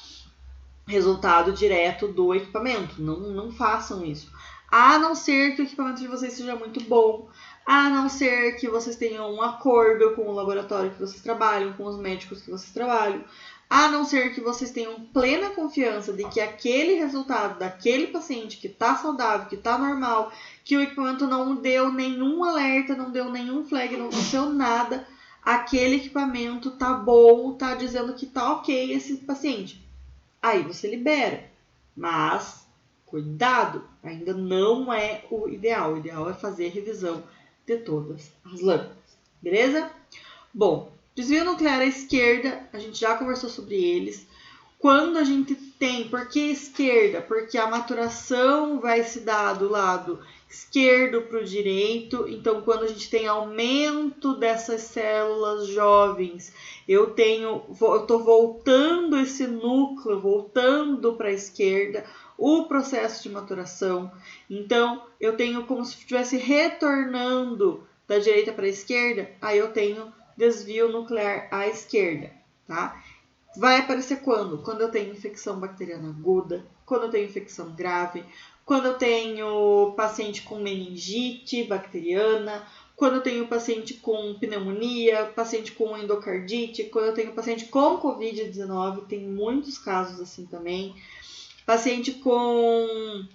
A: resultado direto do equipamento. Não façam isso. A não ser que o equipamento de vocês seja muito bom, a não ser que vocês tenham um acordo com o laboratório que vocês trabalham, com os médicos que vocês trabalham, a não ser que vocês tenham plena confiança de que aquele resultado daquele paciente que está saudável, que está normal, que o equipamento não deu nenhum alerta, não deu nenhum flag, não aconteceu nada, aquele equipamento tá bom, tá dizendo que tá ok esse paciente. Aí você libera, mas cuidado, ainda não é o ideal. O ideal é fazer a revisão de todas as lâminas, beleza? Bom, desvio nuclear à esquerda, a gente já conversou sobre eles. Quando a gente tem, por que esquerda? Porque a maturação vai se dar do lado esquerdo para o direito. Então, quando a gente tem aumento dessas células jovens, eu estou voltando esse núcleo, voltando para a esquerda, o processo de maturação. Então, eu tenho como se estivesse retornando da direita para a esquerda, aí eu tenho desvio nuclear à esquerda, tá? Vai aparecer quando? Quando eu tenho infecção bacteriana aguda, quando eu tenho infecção grave, quando eu tenho paciente com meningite bacteriana, quando eu tenho paciente com pneumonia, paciente com endocardite, quando eu tenho paciente com Covid-19, tem muitos casos assim também. Paciente com...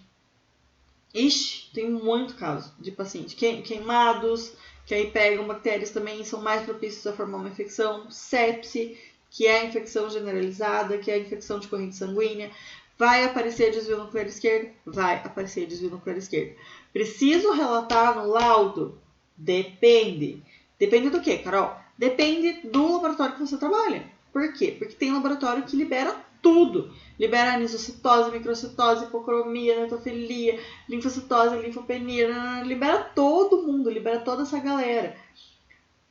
A: tem muito caso de paciente queimados, que aí pegam bactérias também, são mais propícios a formar uma infecção, sepse, que é a infecção generalizada, que é a infecção de corrente sanguínea. Vai aparecer desvio nuclear esquerdo? Vai aparecer desvio nuclear esquerdo. Preciso relatar no laudo? Depende. Depende do quê, Carol? Depende do laboratório que você trabalha. Por quê? Porque tem laboratório que libera tudo. Libera anisocitose, microcitose, hipocromia, neutrofilia, linfocitose, linfopenia, libera todo mundo, libera toda essa galera.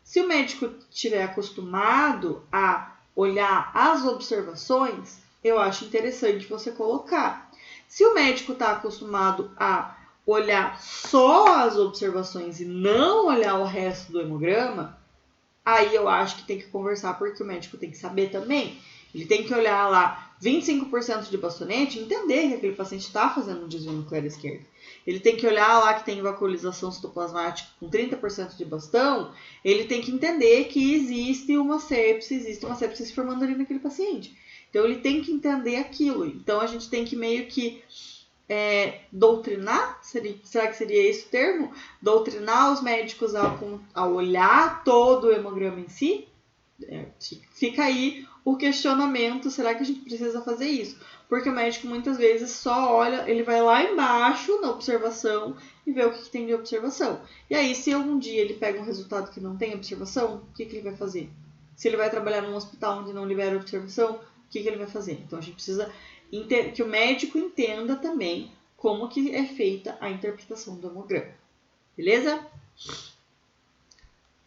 A: Se o médico estiver acostumado a olhar as observações, eu acho interessante você colocar. Se o médico está acostumado a olhar só as observações e não olhar o resto do hemograma, aí eu acho que tem que conversar, porque o médico tem que saber também. Ele tem que olhar lá 25% de bastonete e entender que aquele paciente está fazendo um desvio nuclear esquerdo. Ele tem que olhar lá que tem vacuolização citoplasmática com 30% de bastão, ele tem que entender que existe uma sepse se formando ali naquele paciente. Então ele tem que entender aquilo. Então a gente tem que meio que doutrinar, será que seria esse o termo? Doutrinar os médicos a olhar todo o hemograma em si? Fica aí o questionamento, será que a gente precisa fazer isso? Porque o médico muitas vezes só olha, ele vai lá embaixo na observação e vê o que tem de observação. E aí, se algum dia ele pega um resultado que não tem observação, o que ele vai fazer? Se ele vai trabalhar num hospital onde não libera observação, o que ele vai fazer? Então, a gente precisa que o médico entenda também como que é feita a interpretação do hemograma. Beleza?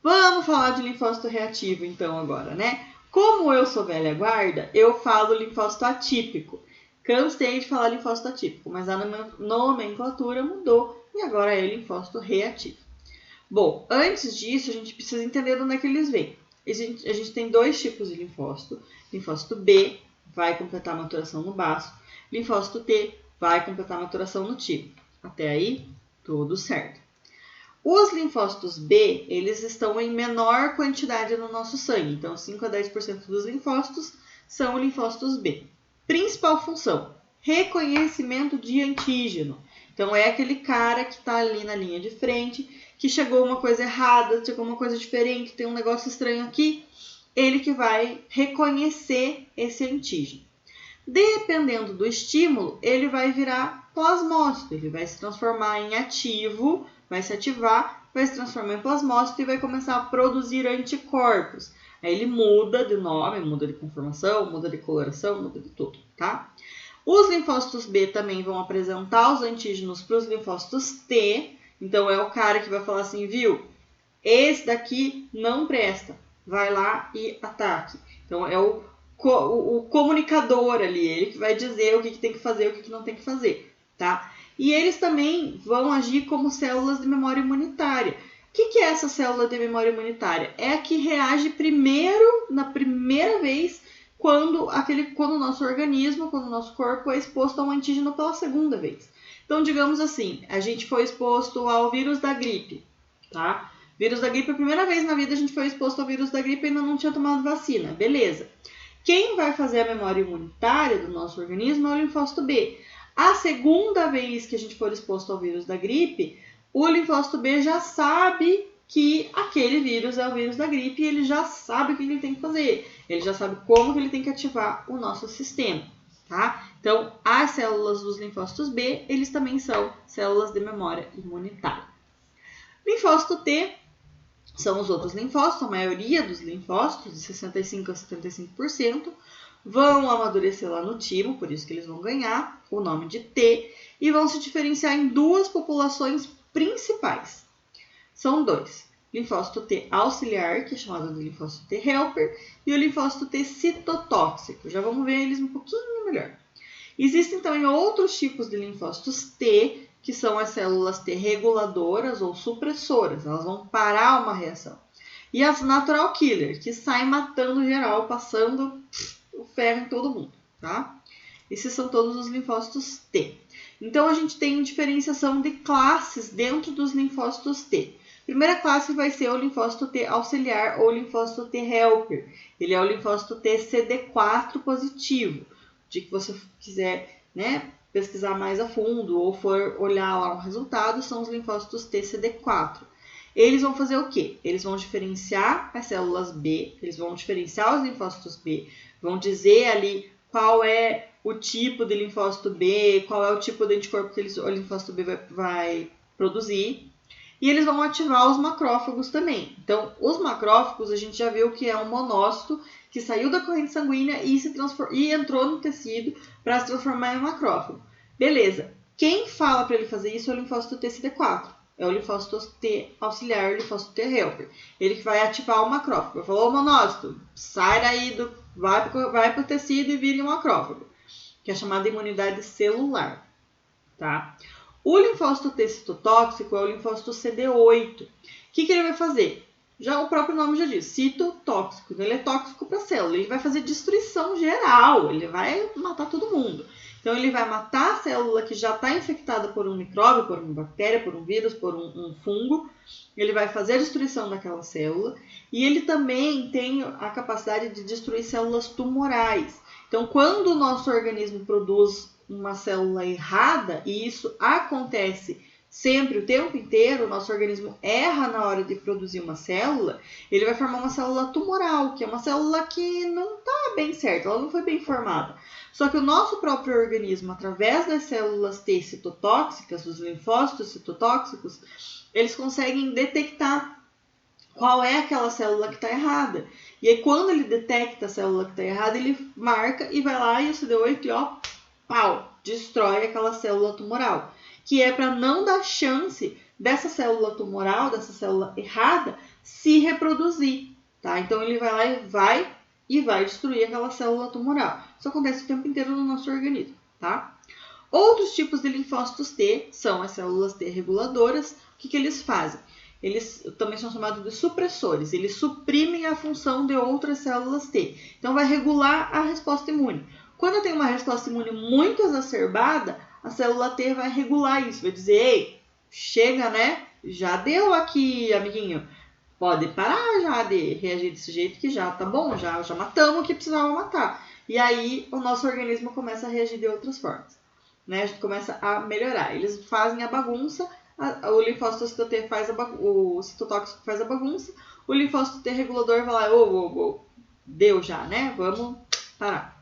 A: Vamos falar de linfócito reativo, então, agora, né? Como eu sou velha guarda, eu falo linfócito atípico. Cansei de falar linfócito atípico, mas a nomenclatura mudou e agora é linfócito reativo. Bom, antes disso, a gente precisa entender de onde é que eles vêm. A gente tem dois tipos de linfócito. Linfócito B vai completar a maturação no baço. Linfócito T vai completar a maturação no timo. Até aí, tudo certo. Os linfócitos B, eles estão em menor quantidade no nosso sangue. Então, 5 a 10% dos linfócitos são linfócitos B. Principal função, reconhecimento de antígeno. Então, é aquele cara que está ali na linha de frente, que chegou uma coisa errada, chegou uma coisa diferente, tem um negócio estranho aqui. Ele que vai reconhecer esse antígeno. Dependendo do estímulo, ele vai virar plasmócito. Ele vai se transformar em ativo, vai se ativar, vai se transformar em plasmócito e vai começar a produzir anticorpos. Aí ele muda de nome, muda de conformação, muda de coloração, muda de tudo, tá? Os linfócitos B também vão apresentar os antígenos para os linfócitos T. Então, é o cara que vai falar assim, viu? Esse daqui não presta. Vai lá e ataque. Então, é o comunicador ali, ele que vai dizer o que tem que fazer e o que não tem que fazer. tá? E eles também vão agir como células de memória imunitária. O que é essa célula de memória imunitária? É a que reage primeiro, na primeira vez, quando o nosso organismo, quando o nosso corpo é exposto a um antígeno pela segunda vez. Então, digamos assim, a gente foi exposto ao vírus da gripe, tá? Vírus da gripe, a primeira vez na vida a gente foi exposto ao vírus da gripe e ainda não tinha tomado vacina, beleza. Quem vai fazer a memória imunitária do nosso organismo é o linfócito B. A segunda vez que a gente for exposto ao vírus da gripe, o linfócito B já sabe que aquele vírus é o vírus da gripe e ele já sabe o que ele tem que fazer. Ele já sabe como que ele tem que ativar o nosso sistema, tá? Então, as células dos linfócitos B, eles também são células de memória imunitária. Linfócito T são os outros linfócitos, a maioria dos linfócitos, de 65% a 75%, vão amadurecer lá no timo, por isso que eles vão ganhar o nome de T, e vão se diferenciar em duas populações principais. São dois, linfócito T auxiliar, que é chamado de linfócito T helper, e o linfócito T citotóxico. Já vamos ver eles um pouquinho melhor. Existem também outros tipos de linfócitos T, que são as células T reguladoras ou supressoras, elas vão parar uma reação. E as natural killer, que saem matando geral, passando o ferro em todo mundo, tá? Esses são todos os linfócitos T. Então, a gente tem diferenciação de classes dentro dos linfócitos T. A primeira classe vai ser o linfócito T auxiliar ou linfócito T helper. Ele é o linfócito T CD4 positivo. De que você quiser, né, pesquisar mais a fundo ou for olhar lá o resultado, são os linfócitos T CD4. Eles vão fazer o quê? Eles vão diferenciar as células B, eles vão diferenciar os linfócitos B, vão dizer ali qual é o tipo de linfócito B, qual é o tipo de anticorpo que o linfócito B vai produzir. E eles vão ativar os macrófagos também. Então, os macrófagos, a gente já viu que é um monócito que saiu da corrente sanguínea e entrou no tecido para se transformar em macrófago. Beleza. Quem fala para ele fazer isso é o linfócito TCD4. É o linfócito T auxiliar, o linfócito T helper. Ele que vai ativar o macrófago. Falou, monócito, sai daí, vai para o tecido e vira um macrófago, que é chamada imunidade celular, tá? O linfócito T citotóxico é o linfócito CD8. O que ele vai fazer? Já o próprio nome já diz, citotóxico. Ele é tóxico para a célula. Ele vai fazer destruição geral. Ele vai matar todo mundo. Então, ele vai matar a célula que já está infectada por um micróbio, por uma bactéria, por um vírus, por um fungo. Ele vai fazer a destruição daquela célula. E ele também tem a capacidade de destruir células tumorais. Então, quando o nosso organismo produz uma célula errada, e isso acontece sempre, o tempo inteiro, o nosso organismo erra na hora de produzir uma célula, ele vai formar uma célula tumoral, que é uma célula que não está bem certa, ela não foi bem formada. Só que o nosso próprio organismo, através das células T citotóxicas, dos linfócitos citotóxicos, eles conseguem detectar qual é aquela célula que está errada. E aí, quando ele detecta a célula que está errada, ele marca e vai lá e o CD8, ó, pau, destrói aquela célula tumoral, que é para não dar chance dessa célula tumoral, dessa célula errada, se reproduzir, tá? Então, ele vai lá e vai destruir aquela célula tumoral. Isso acontece o tempo inteiro no nosso organismo, tá? Outros tipos de linfócitos T são as células T reguladoras. O que eles fazem? Eles também são chamados de supressores. Eles suprimem a função de outras células T. Então, vai regular a resposta imune. Quando eu tenho uma resposta imune muito exacerbada, a célula T vai regular isso. Vai dizer, ei, chega, né? Já deu aqui, amiguinho. Pode parar já de reagir desse jeito que já tá bom. Já matamos o que precisava matar. E aí, o nosso organismo começa a reagir de outras formas, né? A gente começa a melhorar. Eles fazem a bagunça. O linfócito T faz o citotóxico faz a bagunça. O linfócito T regulador vai lá, deu já, né? Vamos parar.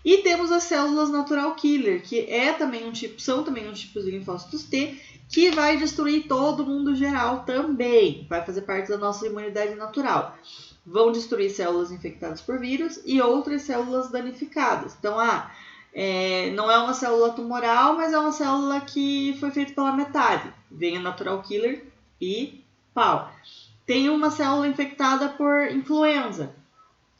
A: E temos as células natural killer, que são também um tipo de linfócitos T, que vai destruir todo mundo geral também. Vai fazer parte da nossa imunidade natural. Vão destruir células infectadas por vírus e outras células danificadas. Então, não é uma célula tumoral, mas é uma célula que foi feita pela metade. Vem a natural killer e pau. Tem uma célula infectada por influenza,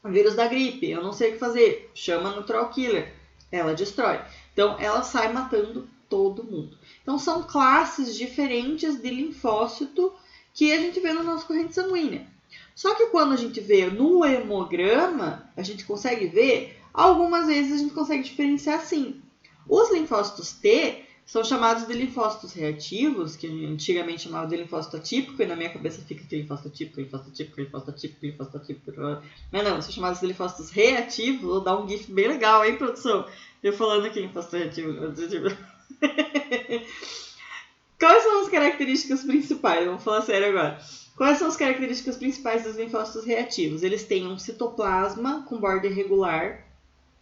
A: o vírus da gripe, eu não sei o que fazer, chama a natural killer, ela destrói. Então, ela sai matando todo mundo. Então, são classes diferentes de linfócito que a gente vê na nossa corrente sanguínea. Só que quando a gente vê no hemograma, a gente consegue ver, algumas vezes a gente consegue diferenciar sim. Os linfócitos T são chamados de linfócitos reativos, que antigamente chamava de linfócito atípico, e na minha cabeça fica que linfócito atípico, linfócito atípico, linfócito atípico, linfócito atípico. Mas não, são chamados de linfócitos reativos. Vou dar um gif bem legal, hein, produção? Eu falando aqui linfócito reativo. Quais são as características principais? Vamos falar sério agora. Quais são as características principais dos linfócitos reativos? Eles têm um citoplasma com borda irregular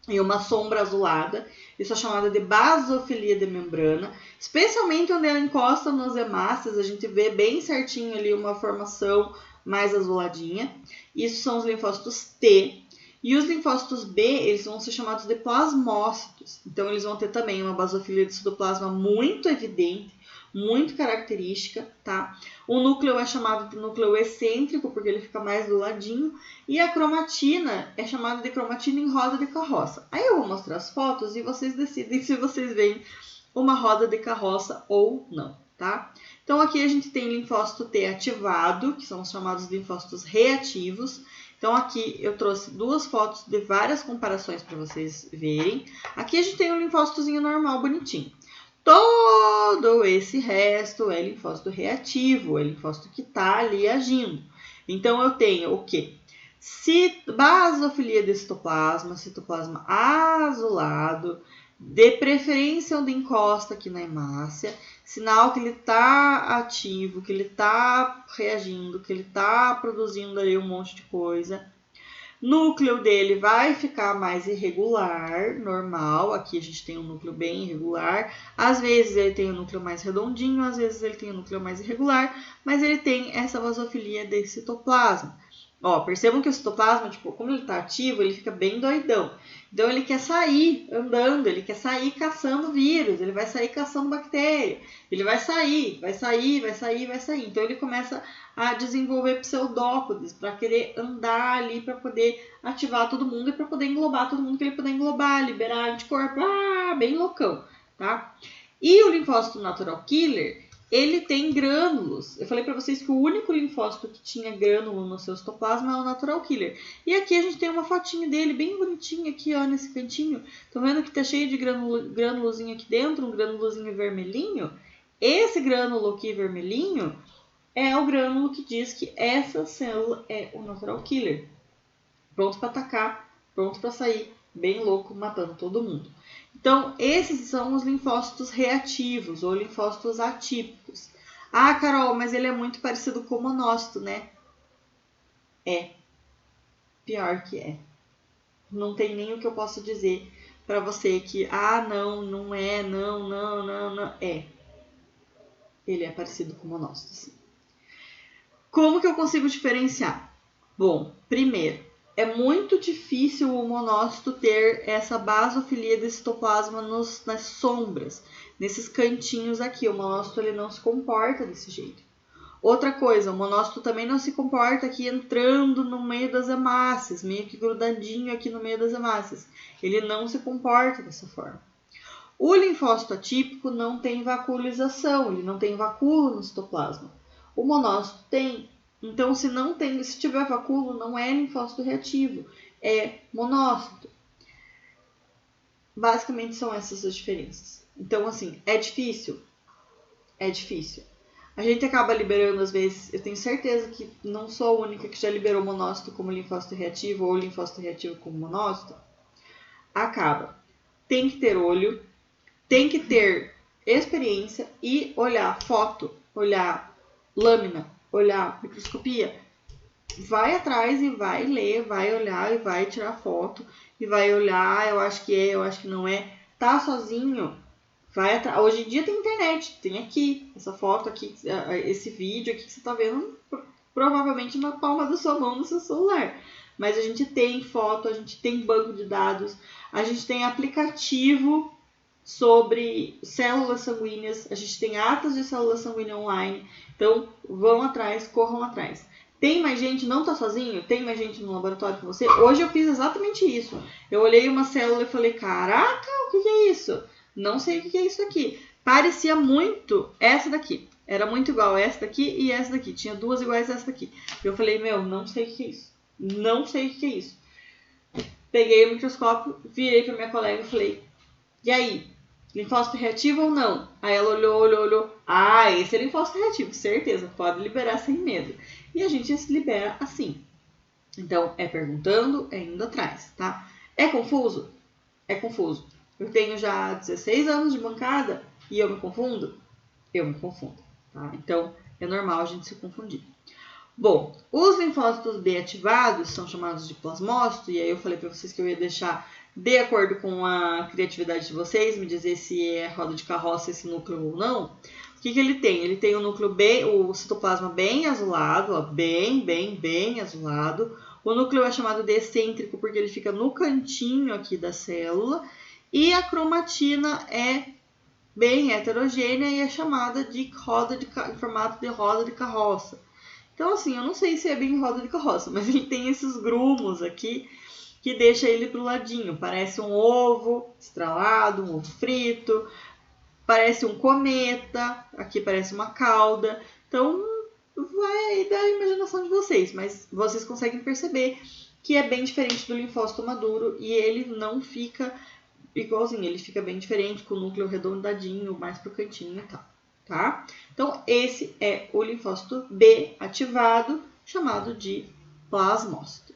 A: e uma sombra azulada. Isso é chamada de basofilia de membrana. Especialmente onde ela encosta nas hemácias, a gente vê bem certinho ali uma formação mais azuladinha. Isso são os linfócitos T. E os linfócitos B, eles vão ser chamados de plasmócitos. Então, eles vão ter também uma basofilia de citoplasma muito evidente, muito característica, tá? O núcleo é chamado de núcleo excêntrico, porque ele fica mais do ladinho, e a cromatina é chamada de cromatina em roda de carroça. Aí eu vou mostrar as fotos e vocês decidem se vocês veem uma roda de carroça ou não, tá? Então aqui a gente tem linfócito T ativado, que são os chamados linfócitos reativos. Então aqui eu trouxe duas fotos de várias comparações para vocês verem. Aqui a gente tem um linfócitozinho normal, bonitinho. Todo esse resto é linfócito reativo, é linfócito que está ali agindo. Então, eu tenho o quê? Basofilia de citoplasma azulado, de preferência onde encosta aqui na hemácia, sinal que ele está ativo, que ele está reagindo, que ele está produzindo aí um monte de coisa. Núcleo dele vai ficar mais irregular, normal. Aqui a gente tem um núcleo bem irregular. Às vezes ele tem um núcleo mais redondinho, às vezes ele tem um núcleo mais irregular, mas ele tem essa basofilia de citoplasma. Ó, percebam que o citoplasma, tipo, como ele tá ativo, ele fica bem doidão. Então ele quer sair andando, ele quer sair caçando vírus, ele vai sair caçando bactéria. Ele vai sair. Então ele começa a desenvolver pseudópodes para querer andar ali, para poder ativar todo mundo e para poder englobar todo mundo que ele puder englobar, liberar anticorpo, bem loucão, tá? E o linfócito natural killer, ele tem grânulos. Eu falei para vocês que o único linfócito que tinha grânulo no seu citoplasma é o natural killer. E aqui a gente tem uma fotinha dele bem bonitinha aqui, ó, nesse cantinho. Estão vendo que tá cheio de grânulozinho aqui dentro, um grânulozinho vermelhinho? Esse grânulo aqui vermelhinho é o grânulo que diz que essa célula é o natural killer. Pronto para atacar, pronto para sair, bem louco, matando todo mundo. Então, esses são os linfócitos reativos ou linfócitos atípicos. Ah, Carol, mas ele é muito parecido com o monócito, né? É. Pior que é. Não tem nem o que eu possa dizer para você que, não é, não. É. Ele é parecido com o monócito, sim. Como que eu consigo diferenciar? Bom, primeiro, é muito difícil o monócito ter essa basofilia de citoplasma nas sombras, nesses cantinhos aqui. O monócito ele não se comporta desse jeito. Outra coisa, o monócito também não se comporta aqui entrando no meio das hemácias, meio que grudadinho aqui no meio das hemácias. Ele não se comporta dessa forma. O linfócito atípico não tem vacuolização, ele não tem vacúolo no citoplasma. O monócito tem. Então, se tiver vacúolo, não é linfócito reativo, é monócito. Basicamente, são essas as diferenças. Então, assim, é difícil? É difícil. A gente acaba liberando, às vezes, eu tenho certeza que não sou a única que já liberou monócito como linfócito reativo ou linfócito reativo como monócito. Acaba. Tem que ter olho, tem que ter experiência e olhar foto, olhar lâmina, olhar microscopia. Vai atrás e vai ler, vai olhar e vai tirar foto e vai olhar, eu acho que é, eu acho que não é. Tá sozinho? Vai atrás. Hoje em dia tem internet, tem aqui, essa foto aqui, esse vídeo aqui que você tá vendo, provavelmente na palma da sua mão no seu celular. Mas a gente tem foto, a gente tem banco de dados, a gente tem aplicativo sobre células sanguíneas, a gente tem atas de célula sanguínea online. Então, vão atrás, corram atrás. Tem mais gente, não tá sozinho? Tem mais gente no laboratório com você? Hoje eu fiz exatamente isso. Eu olhei uma célula e falei, caraca, o que é isso? Não sei o que é isso aqui. parecia muito essa daqui. Era muito igual essa daqui e essa daqui. Tinha duas iguais a essa daqui. Eu falei, meu, não sei o que é isso. Não sei o que é isso. Peguei o microscópio, virei pra minha colega e falei, e aí? Linfócito reativo ou não? Aí ela olhou. Ah, esse é linfócito reativo, certeza. Pode liberar sem medo. E a gente se libera assim. Então, é perguntando, é indo atrás, tá? É confuso? É confuso. Eu tenho já 16 anos de bancada e eu me confundo? Eu me confundo, tá? Então, é normal a gente se confundir. Bom, os linfócitos B ativados são chamados de plasmócitos, e aí eu falei para vocês que eu ia deixar de acordo com a criatividade de vocês, me dizer se é roda de carroça esse núcleo ou não. O que ele tem? Ele tem o núcleo B, o citoplasma bem azulado, ó, bem azulado. O núcleo é chamado de excêntrico porque ele fica no cantinho aqui da célula. E a cromatina é bem heterogênea e é chamada de em formato de roda de carroça. Então, assim, eu não sei se é bem roda de carroça, mas ele tem esses grumos aqui que deixa ele pro ladinho. Parece um ovo estralado, um ovo frito, parece um cometa, aqui parece uma cauda. Então, vai da imaginação de vocês, mas vocês conseguem perceber que é bem diferente do linfócito maduro e ele não fica igualzinho, ele fica bem diferente, com o núcleo arredondadinho, mais pro cantinho e tal, tá? Então, esse é o linfócito B ativado, chamado de plasmócito.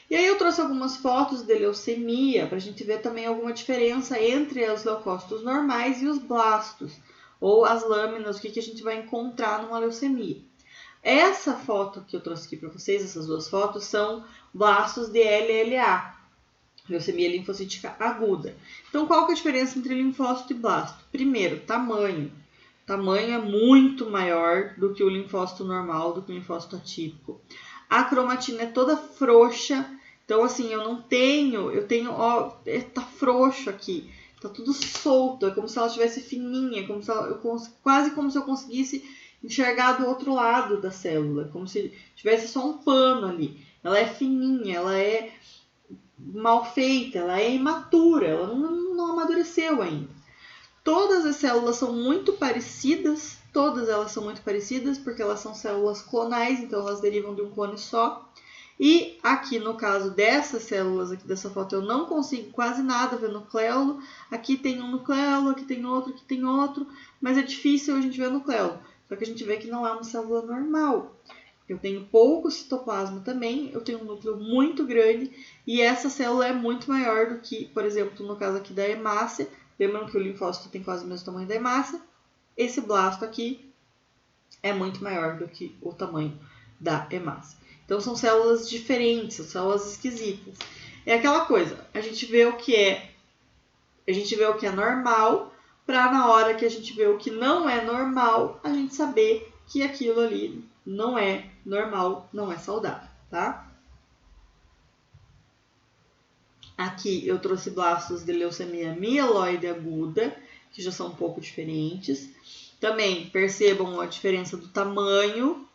A: E aí eu trouxe algumas fotos de leucemia, pra gente ver também alguma diferença entre os leucócitos normais e os blastos, ou as lâminas, o que a gente vai encontrar numa leucemia. Essa foto que eu trouxe aqui para vocês, essas duas fotos, são blastos de LLA, leucemia linfocítica aguda. Então, qual que é a diferença entre linfócito e blasto? Primeiro, tamanho. O tamanho é muito maior do que o linfócito normal, do que o linfócito atípico. A cromatina é toda frouxa. Então, assim, eu tenho, ó, tá frouxo aqui. Tá tudo solto, é como se ela estivesse fininha, quase como se eu conseguisse enxergar do outro lado da célula, como se tivesse só um pano ali. Ela é fininha, ela é mal feita, ela é imatura, ela não amadureceu ainda. Todas as células são muito parecidas, porque elas são células clonais, então elas derivam de um clone só. E aqui no caso dessas células aqui dessa foto eu não consigo quase nada ver nucleolo. Aqui tem um nucleolo, aqui tem outro, mas é difícil a gente ver nucleolo. Só que a gente vê que não é uma célula normal. Eu tenho pouco citoplasma também, eu tenho um núcleo muito grande e essa célula é muito maior do que, por exemplo, no caso aqui da hemácia. Lembrando que o linfócito tem quase o mesmo tamanho da hemácia. Esse blasto aqui é muito maior do que o tamanho da hemácia. Então, são células diferentes, são células esquisitas. É aquela coisa, a gente vê o que é normal, para na hora que a gente vê o que não é normal, a gente saber que aquilo ali não é normal, não é saudável, tá? Aqui eu trouxe blastos de leucemia mieloide aguda, que já são um pouco diferentes. Também percebam a diferença do tamanho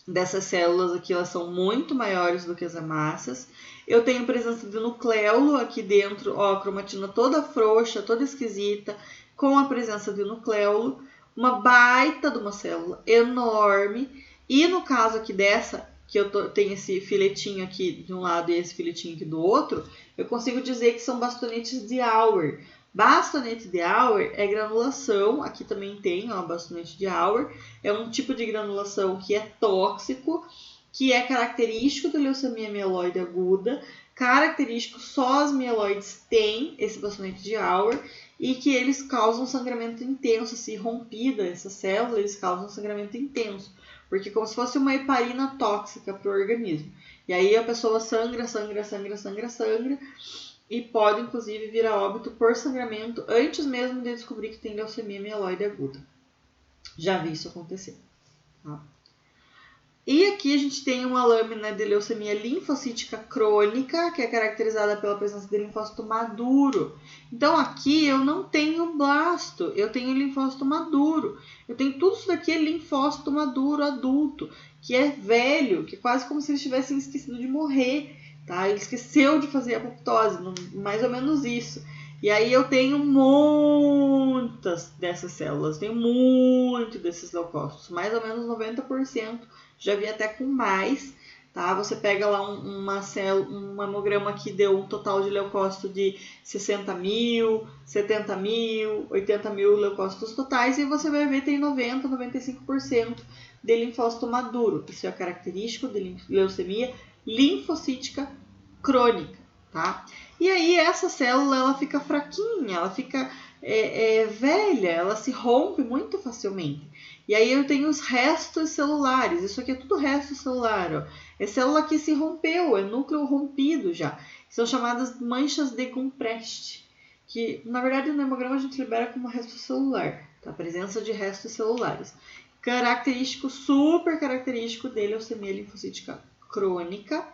A: dessas células aqui, elas são muito maiores do que as hemácias. Eu tenho presença de nucleolo aqui dentro, ó, a cromatina toda frouxa, toda esquisita, com a presença de nucleolo, uma baita de uma célula enorme. E no caso aqui dessa, que eu tenho esse filetinho aqui de um lado e esse filetinho aqui do outro, eu consigo dizer que são bastonetes de Auer. Bastonete de Auer é granulação, aqui também tem, ó, bastonete de Auer, é um tipo de granulação que é tóxico, que é característico da leucemia mieloide aguda, característico só as mieloides têm esse bastonete de Auer, e que eles causam sangramento intenso, se rompida essa célula, eles causam sangramento intenso, porque é como se fosse uma heparina tóxica para o organismo. E aí a pessoa sangra, e pode, inclusive, vir a óbito por sangramento antes mesmo de descobrir que tem leucemia mieloide aguda. Já vi isso acontecer. Tá? E aqui a gente tem uma lâmina de leucemia linfocítica crônica, que é caracterizada pela presença de linfócito maduro. Então, aqui eu não tenho blasto, eu tenho linfócito maduro. Eu tenho tudo isso daqui é linfócito maduro adulto, que é velho, que é quase como se eles tivessem esquecido de morrer. Tá? Ele esqueceu de fazer apoptose, mais ou menos isso. E aí eu tenho muitas dessas células, tenho muito desses leucócitos, mais ou menos 90%, já vi até com mais, tá? Você pega lá um hemograma que deu um total de leucócito de 60 mil, 70 mil, 80 mil leucócitos totais, e você vai ver que tem 90, 95% de linfócito maduro. Isso é característico de leucemia linfocítica crônica, tá? E aí essa célula ela fica fraquinha, ela fica velha, ela se rompe muito facilmente. E aí eu tenho os restos celulares, isso aqui é tudo resto celular, ó. É célula que se rompeu, é núcleo rompido já. São chamadas manchas de Gumprecht, que na verdade no hemograma a gente libera como resto celular, tá? A presença de restos celulares. Característico, super característico de leucemia linfocítica crônica.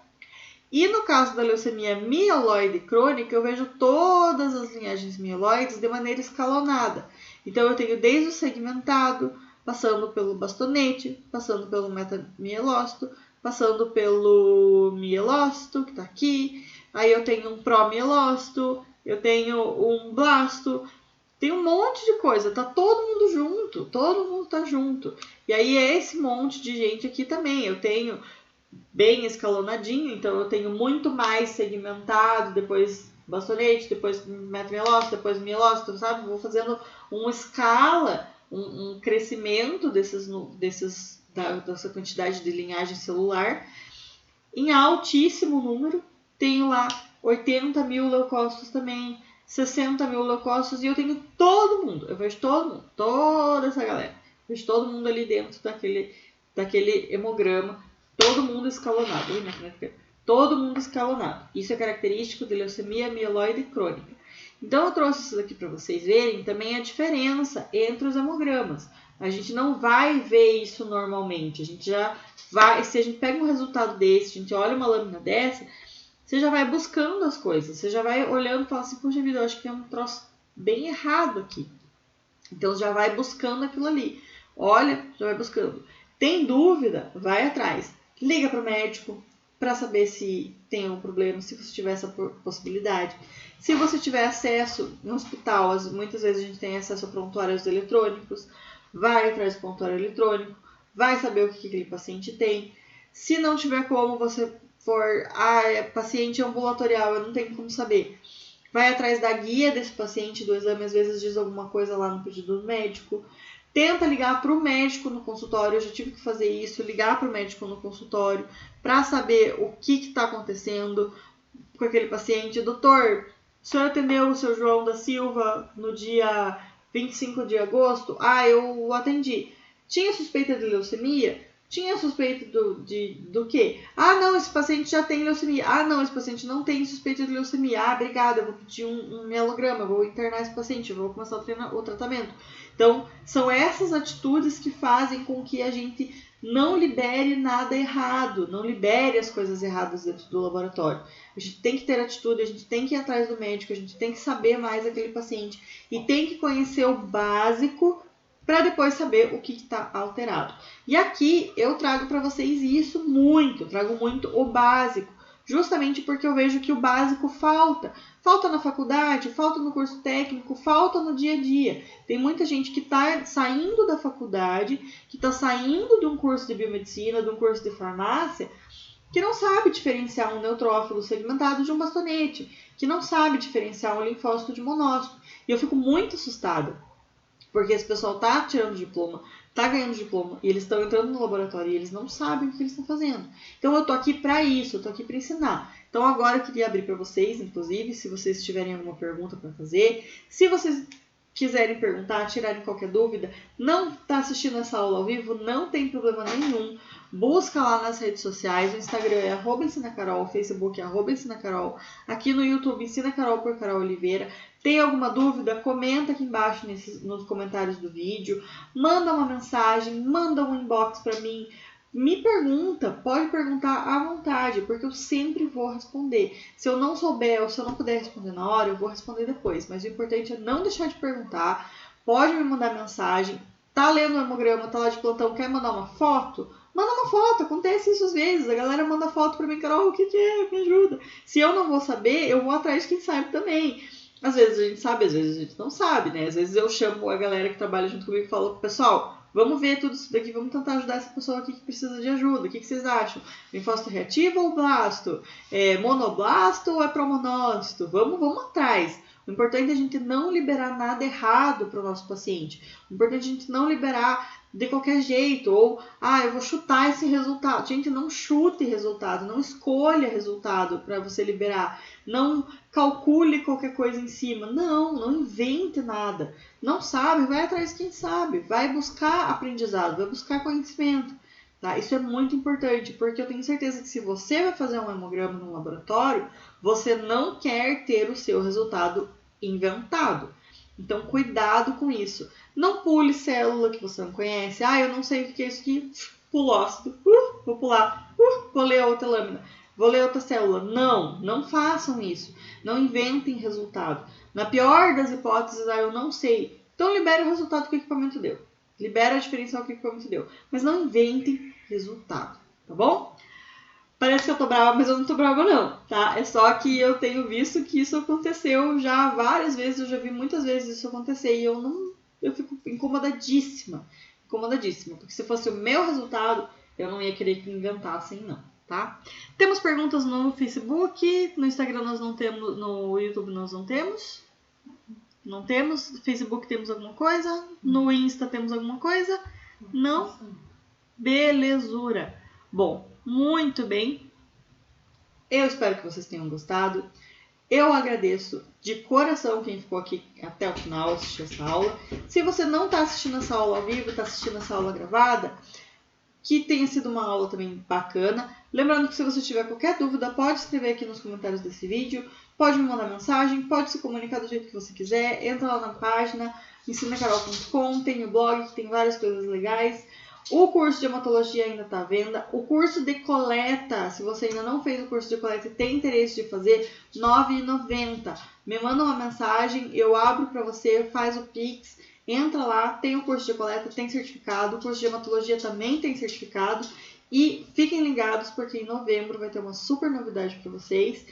A: E no caso da leucemia mieloide crônica, eu vejo todas as linhagens mieloides de maneira escalonada. Então, eu tenho desde o segmentado, passando pelo bastonete, passando pelo metamielócito, passando pelo mielócito, que está aqui. Aí eu tenho um promielócito, eu tenho um blasto. Tem um monte de coisa, tá todo mundo junto, todo mundo tá junto. E aí é esse monte de gente aqui também. Eu tenho bem escalonadinho, então eu tenho muito mais segmentado, depois bastonete, depois metamielócito, depois mielócito, sabe? Vou fazendo uma escala, um crescimento dessa quantidade de linhagem celular em altíssimo número. Tenho lá 80 mil leucócitos também, 60 mil leucócitos, e eu tenho todo mundo, eu vejo todo mundo, toda essa galera, eu vejo todo mundo ali dentro daquele hemograma, todo mundo escalonado, todo mundo escalonado. Isso é característico de leucemia mieloide crônica. Então eu trouxe isso daqui para vocês verem também a diferença entre os hemogramas. A gente não vai ver isso normalmente, a gente já vai, se a gente pega um resultado desse, a gente olha uma lâmina dessa, você já vai buscando as coisas, você já vai olhando e fala assim, poxa vida, eu acho que tem um troço bem errado aqui. Então já vai buscando aquilo ali. Olha, já vai buscando. Tem dúvida? Vai atrás. Liga para o médico para saber se tem algum problema, se você tiver essa possibilidade. Se você tiver acesso no hospital, muitas vezes a gente tem acesso a prontuários eletrônicos, vai atrás do prontuário eletrônico, vai saber o que aquele paciente tem. Se não tiver como, você for, é paciente ambulatorial, eu não tenho como saber. Vai atrás da guia desse paciente, do exame, às vezes diz alguma coisa lá no pedido do médico. Tenta ligar para o médico no consultório, eu já tive que fazer isso, ligar para o médico no consultório para saber o que está acontecendo com aquele paciente. Doutor, o senhor atendeu o seu João da Silva no dia 25 de agosto? Eu atendi. Tinha suspeita de leucemia? Tinha suspeita do quê? Não, esse paciente já tem leucemia. Não, esse paciente não tem suspeita de leucemia. Obrigada, eu vou pedir um mielograma, eu vou internar esse paciente, eu vou começar o tratamento. Então, são essas atitudes que fazem com que a gente não libere nada errado, não libere as coisas erradas dentro do laboratório. A gente tem que ter atitude, a gente tem que ir atrás do médico, a gente tem que saber mais daquele paciente e tem que conhecer o básico para depois saber o que está alterado. E aqui eu trago para vocês isso muito, trago muito o básico, justamente porque eu vejo que o básico falta. Falta na faculdade, falta no curso técnico, falta no dia a dia. Tem muita gente que está saindo da faculdade, que está saindo de um curso de biomedicina, de um curso de farmácia, que não sabe diferenciar um neutrófilo segmentado de um bastonete, que não sabe diferenciar um linfócito de monócito. E eu fico muito assustada, porque esse pessoal está tirando diploma, está ganhando diploma, e eles estão entrando no laboratório e eles não sabem o que eles estão fazendo. Então eu tô aqui para isso, eu tô aqui para ensinar. Então agora eu queria abrir para vocês, inclusive, se vocês tiverem alguma pergunta para fazer, se vocês quiserem perguntar, tirarem qualquer dúvida, não está assistindo essa aula ao vivo, não tem problema nenhum. Busca lá nas redes sociais, o Instagram é @ensinacarol, o Facebook é @ensinacarol, aqui no YouTube Ensina Carol por Carol Oliveira. Tem alguma dúvida? Comenta aqui embaixo nos comentários do vídeo, manda uma mensagem, manda um inbox para mim, me pergunta, pode perguntar à vontade, porque eu sempre vou responder. Se eu não souber ou se eu não puder responder na hora, eu vou responder depois, mas o importante é não deixar de perguntar, pode me mandar mensagem, tá lendo o hemograma, tá lá de plantão, quer mandar uma foto? Manda uma foto, acontece isso às vezes, a galera manda foto pra mim, Carol, o que é? Me ajuda. Se eu não vou saber, eu vou atrás de quem sabe também. Às vezes a gente sabe, às vezes a gente não sabe, né? Às vezes eu chamo a galera que trabalha junto comigo e falo, pessoal, vamos ver tudo isso daqui, vamos tentar ajudar essa pessoa aqui que precisa de ajuda. O que vocês acham? Linfócito reativo ou blasto? Monoblasto ou é promonócito? Vamos atrás. O importante é a gente não liberar nada errado para o nosso paciente. O importante é a gente não liberar de qualquer jeito, ou, eu vou chutar esse resultado. Gente, não chute resultado, não escolha resultado para você liberar. Não calcule qualquer coisa em cima. Não invente nada. Não sabe, vai atrás de quem sabe. Vai buscar aprendizado, vai buscar conhecimento. Tá? Isso é muito importante, porque eu tenho certeza que se você vai fazer um hemograma no laboratório, você não quer ter o seu resultado inventado. Então, cuidado com isso. Não pule célula que você não conhece. Eu não sei o que é isso aqui. Pulo ácido. Vou pular. Vou ler outra lâmina. Vou ler outra célula. Não façam isso. Não inventem resultado. Na pior das hipóteses, eu não sei. Então, libere o resultado que o equipamento deu. Libera a diferencial que o equipamento deu. Mas não inventem resultado. Tá bom? Parece que eu tô brava, mas eu não tô brava não, tá? É só que eu tenho visto que isso aconteceu já várias vezes, eu já vi muitas vezes isso acontecer e eu fico incomodadíssima, porque se fosse o meu resultado, eu não ia querer que inventassem não, tá? Temos perguntas no Facebook, no Instagram nós não temos, no YouTube nós não temos. Não temos, no Facebook temos alguma coisa, no Insta temos alguma coisa, não? Belezura. Bom, muito bem. Eu espero que vocês tenham gostado. Eu agradeço de coração quem ficou aqui até o final assistir essa aula. Se você não está assistindo essa aula ao vivo, está assistindo essa aula gravada, que tenha sido uma aula também bacana. Lembrando que se você tiver qualquer dúvida, pode escrever aqui nos comentários desse vídeo, pode me mandar mensagem, pode se comunicar do jeito que você quiser. Entra lá na página ensinacarol.com, tem o blog que tem várias coisas legais. O curso de hematologia ainda está à venda. O curso de coleta, se você ainda não fez o curso de coleta e tem interesse de fazer, R$ 9,90. Me manda uma mensagem, eu abro para você, faz o Pix, entra lá, tem o curso de coleta, tem certificado. O curso de hematologia também tem certificado. E fiquem ligados porque em novembro vai ter uma super novidade para vocês.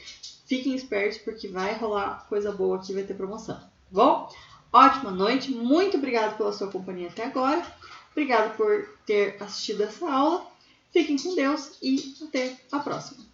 A: Fiquem espertos porque vai rolar coisa boa aqui, vai ter promoção, tá bom? Ótima noite, muito obrigado pela sua companhia até agora. Obrigado por ter assistido essa aula. Fiquem com Deus e até a próxima.